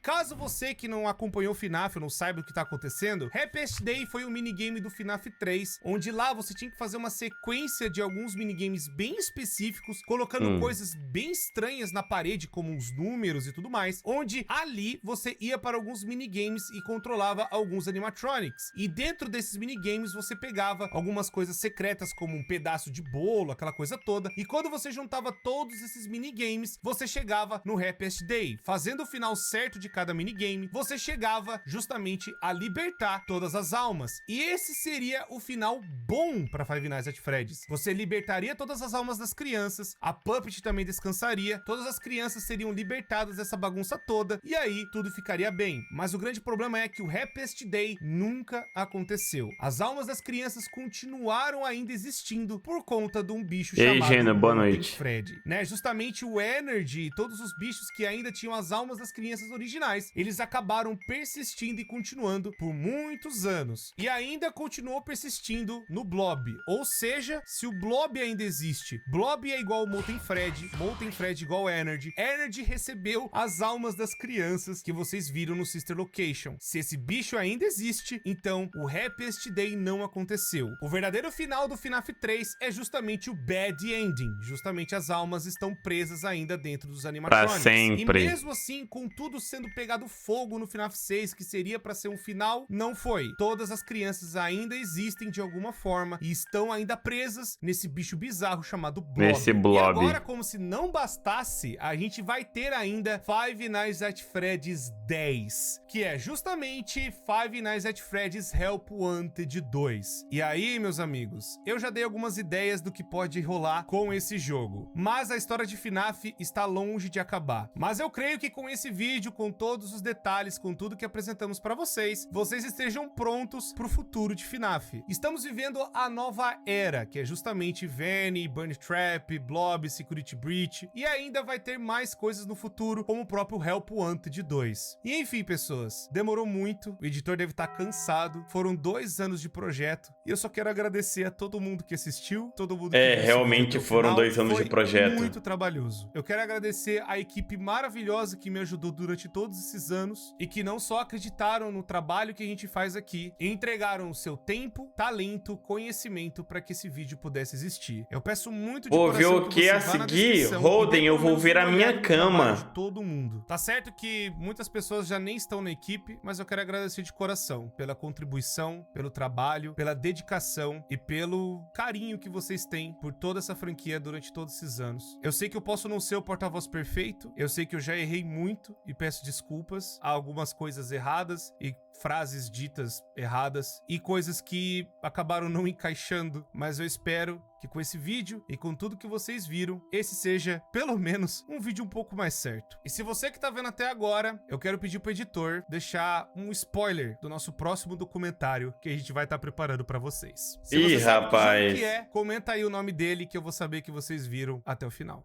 Caso você que não acompanhou o FNAF ou não saiba o que tá acontecendo, Happiest Day foi um minigame do FNAF 3, onde lá você tinha que fazer uma sequência de alguns minigames bem específicos, colocando coisas bem estranhas na parede, como uns números e tudo mais, onde ali você ia para alguns minigames e controlava alguns animatronics. E dentro desses minigames você pegava algumas coisas secretas, como um pedaço de bolo, aquela coisa toda, e quando você juntava todos esses minigames, você chegava no Happiest Day. Fazendo o final certo de cada minigame, você chegava justamente a libertar todas as almas. E esse seria o final bom para Five Nights at Freddy's. Você libertaria todas as almas das crianças, a Puppet também descansaria, todas as crianças seriam libertadas dessa bagunça toda, e aí tudo ficaria bem. Mas o grande problema é que o Happiest Day nunca aconteceu. As almas das crianças continuaram ainda existindo por conta de um bicho chamado Gena, boa noite. Freddy, né? Justamente o Energy e todos os bichos que ainda tinham as almas das crianças originais, eles acabaram persistindo e continuando por muitos anos. E ainda continuou persistindo no Blob. Ou seja, se o Blob ainda existe, Blob é igual ao Molten Freddy igual ao Energy, Energy recebeu as almas das crianças que vocês viram no Sister Location. Se esse bicho ainda existe, então o Happiest Day não aconteceu. O verdadeiro final do FNAF 3 é justamente o Bad Ending. Justamente as almas estão presas ainda dentro dos animatronics. Pra sempre. E mesmo assim, com tudo sendo pegado fogo no FNAF 6, que seria pra ser um final, não foi. Todas as crianças ainda existem de alguma forma e estão ainda presas nesse bicho bizarro chamado Blob. Nesse Blob. E agora, como se não bastasse, a gente vai ter ainda Five Nights at Freddy's 10, que é justamente Five Nights at Freddy's Help Wanted 2. E aí, meus amigos, eu já dei algumas ideias do que pode rolar com esse jogo, mas a história de FNAF está longe de acabar. Mas eu creio que com esse vídeo, com todos os detalhes, com tudo que apresentamos para vocês, vocês estejam prontos para o futuro de FNAF. Estamos vivendo a nova era, que é justamente Vanny, Bunny Trap, Blob, Security Breach, e ainda vai ter mais coisas no futuro, como o próprio Help Wanted 2. E enfim, pessoas, demorou muito, o editor deve estar cansado, foram 2 anos de projeto, e eu só quero agradecer a todo mundo que assistiu, todo mundo que realmente foram 2 anos de projeto. Muito trabalhoso. Eu quero agradecer a equipe maravilhosa que me ajudou durante todos esses anos, e que não só acreditaram no trabalho que a gente faz aqui, entregaram o seu tempo, talento, conhecimento para que esse vídeo pudesse existir. Eu peço muito de coração ver o que a seguir, Holden, eu vou ver a minha cama. De todo mundo. Tá certo que muitas pessoas já nem estão na equipe, mas eu quero agradecer de coração pela contribuição, pelo trabalho, pela dedicação e pelo carinho que vocês têm por toda essa franquia durante todos esses anos. Eu sei que eu posso não ser o porta-voz perfeito, eu sei que eu já errei muito e peço desculpas a algumas coisas erradas e frases ditas erradas e coisas que acabaram não encaixando, mas eu espero que com esse vídeo e com tudo que vocês viram, esse seja, pelo menos, um vídeo um pouco mais certo. E se você que tá vendo até agora, eu quero pedir pro editor deixar um spoiler do nosso próximo documentário que a gente vai estar preparando pra vocês. Se Ih, você sabe rapaz. que é, comenta aí o nome dele que eu vou saber que vocês viram até o final.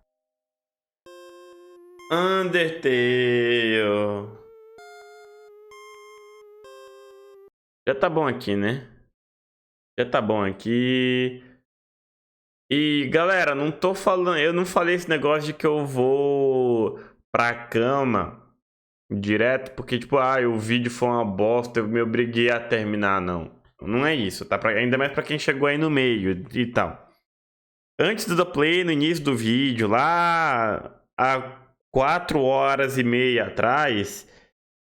Undertale. Já tá bom aqui, né? Já tá bom aqui. E, galera, não tô falando... Eu não falei esse negócio de que eu vou pra cama direto porque, tipo, o vídeo foi uma bosta, eu me obriguei a terminar, não. Não é isso, tá? Ainda mais pra quem chegou aí no meio e tal. Antes do play, no início do vídeo, lá há 4h30 atrás...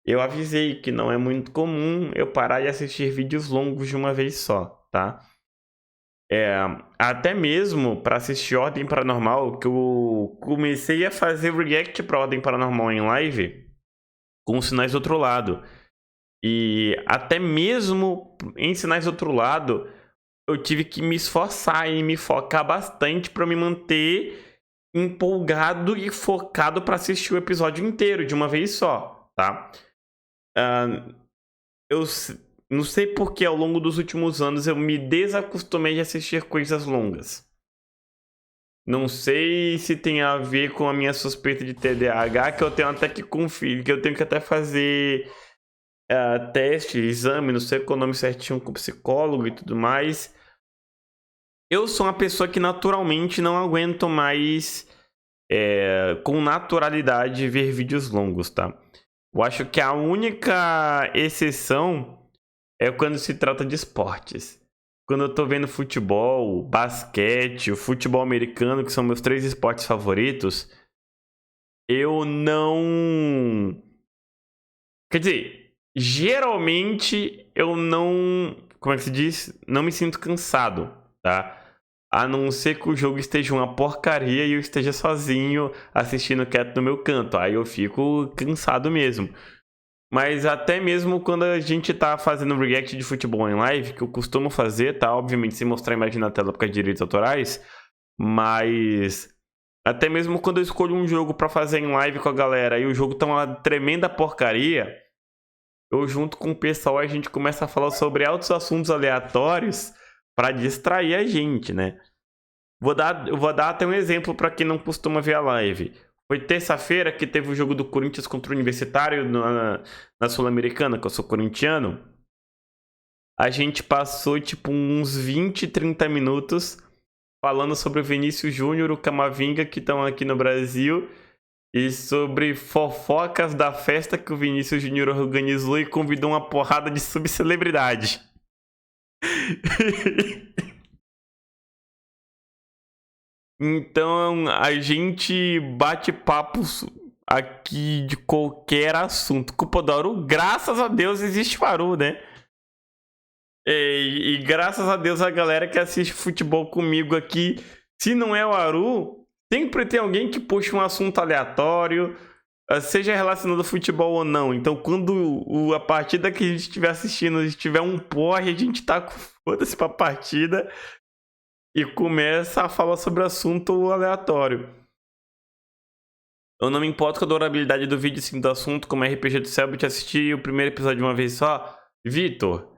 Eu avisei que não é muito comum eu parar e assistir vídeos longos de uma vez só, tá? Até mesmo para assistir Ordem Paranormal, que eu comecei a fazer react para Ordem Paranormal em live com Sinais do Outro Lado. E até mesmo em Sinais do Outro Lado, eu tive que me esforçar e me focar bastante para me manter empolgado e focado para assistir o episódio inteiro de uma vez só, tá? Eu não sei porque ao longo dos últimos anos eu me desacostumei de assistir coisas longas. Não sei se tem a ver com a minha suspeita de TDAH, que eu tenho até que conferir, que eu tenho que até fazer teste, exame, não sei qual o nome certinho com psicólogo e tudo mais. Eu sou uma pessoa que naturalmente não aguento mais com naturalidade ver vídeos longos, tá? Eu acho que a única exceção é quando se trata de esportes. Quando eu tô vendo futebol, basquete, o futebol americano, que são meus 3 esportes favoritos, eu não... Quer dizer, geralmente eu não... Como é que se diz? Não me sinto cansado, tá? A não ser que o jogo esteja uma porcaria e eu esteja sozinho assistindo quieto no meu canto. Aí eu fico cansado mesmo. Mas até mesmo quando a gente tá fazendo react de futebol em live, que eu costumo fazer, tá? Obviamente sem mostrar a imagem na tela por causa de direitos autorais. Mas até mesmo quando eu escolho um jogo pra fazer em live com a galera e o jogo tá uma tremenda porcaria, eu junto com o pessoal a gente começa a falar sobre altos assuntos aleatórios pra distrair a gente, né? Eu vou dar até um exemplo pra quem não costuma ver a live. Foi terça-feira que teve o jogo do Corinthians contra o Universitário na Sul-Americana, que eu sou corintiano. A gente passou tipo uns 20, 30 minutos falando sobre o Vinícius Júnior, o Camavinga, que estão aqui no Brasil, e sobre fofocas da festa que o Vinícius Júnior organizou e convidou uma porrada de subcelebridade. Então a gente bate papos aqui de qualquer assunto. Culpa do Aru, graças a Deus existe o Aru, né? E graças a Deus a galera que assiste futebol comigo aqui, se não é o Aru, sempre tem alguém que puxa um assunto aleatório, seja relacionado ao futebol ou não. Então quando a partida que a gente estiver assistindo tiver um porre, a gente tá com foda-se pra partida e começa a falar sobre assunto aleatório. Eu não me importo com a durabilidade do vídeo, sim, do assunto, como RPG do Cellbit, assisti o primeiro episódio de uma vez só. Vitor,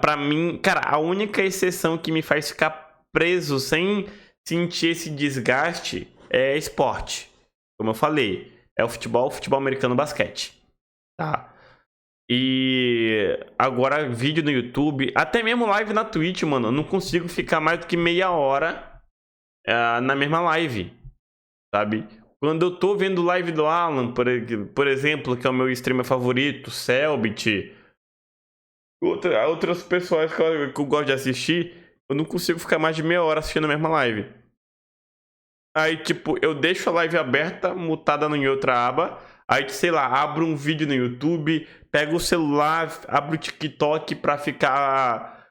pra mim, cara, a única exceção que me faz ficar preso sem sentir esse desgaste é esporte. Como eu falei, é o futebol americano, basquete. Tá? E agora vídeo no YouTube, até mesmo live na Twitch, mano, eu não consigo ficar mais do que meia hora na mesma live, sabe? Quando eu tô vendo live do Alan, por exemplo, que é o meu streamer favorito, Cellbit, outras pessoas que eu gosto de assistir, eu não consigo ficar mais de meia hora assistindo a mesma live. Aí, tipo, eu deixo a live aberta, mutada em outra aba. Aí, sei lá, abro um vídeo no YouTube, pego o celular, abro o TikTok pra ficar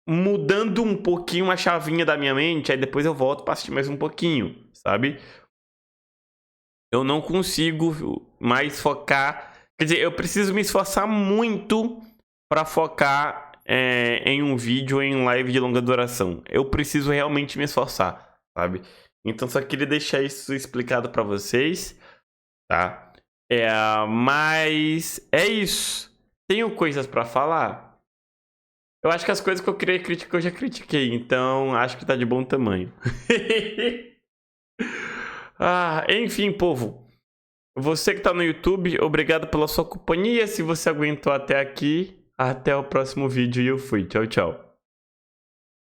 mudando um pouquinho a chavinha da minha mente. Aí depois eu volto pra assistir mais um pouquinho, sabe? Eu não consigo mais focar. Quer dizer, eu preciso me esforçar muito pra focar em um vídeo ou em live de longa duração. Eu preciso realmente me esforçar, sabe? Então só queria deixar isso explicado pra vocês, tá? Mas é isso. Tenho coisas pra falar? Eu acho que as coisas que eu queria criticar eu já critiquei, então acho que tá de bom tamanho. Enfim, povo. Você que tá no YouTube, obrigado pela sua companhia. Se você aguentou até aqui, até o próximo vídeo e eu fui. Tchau, tchau.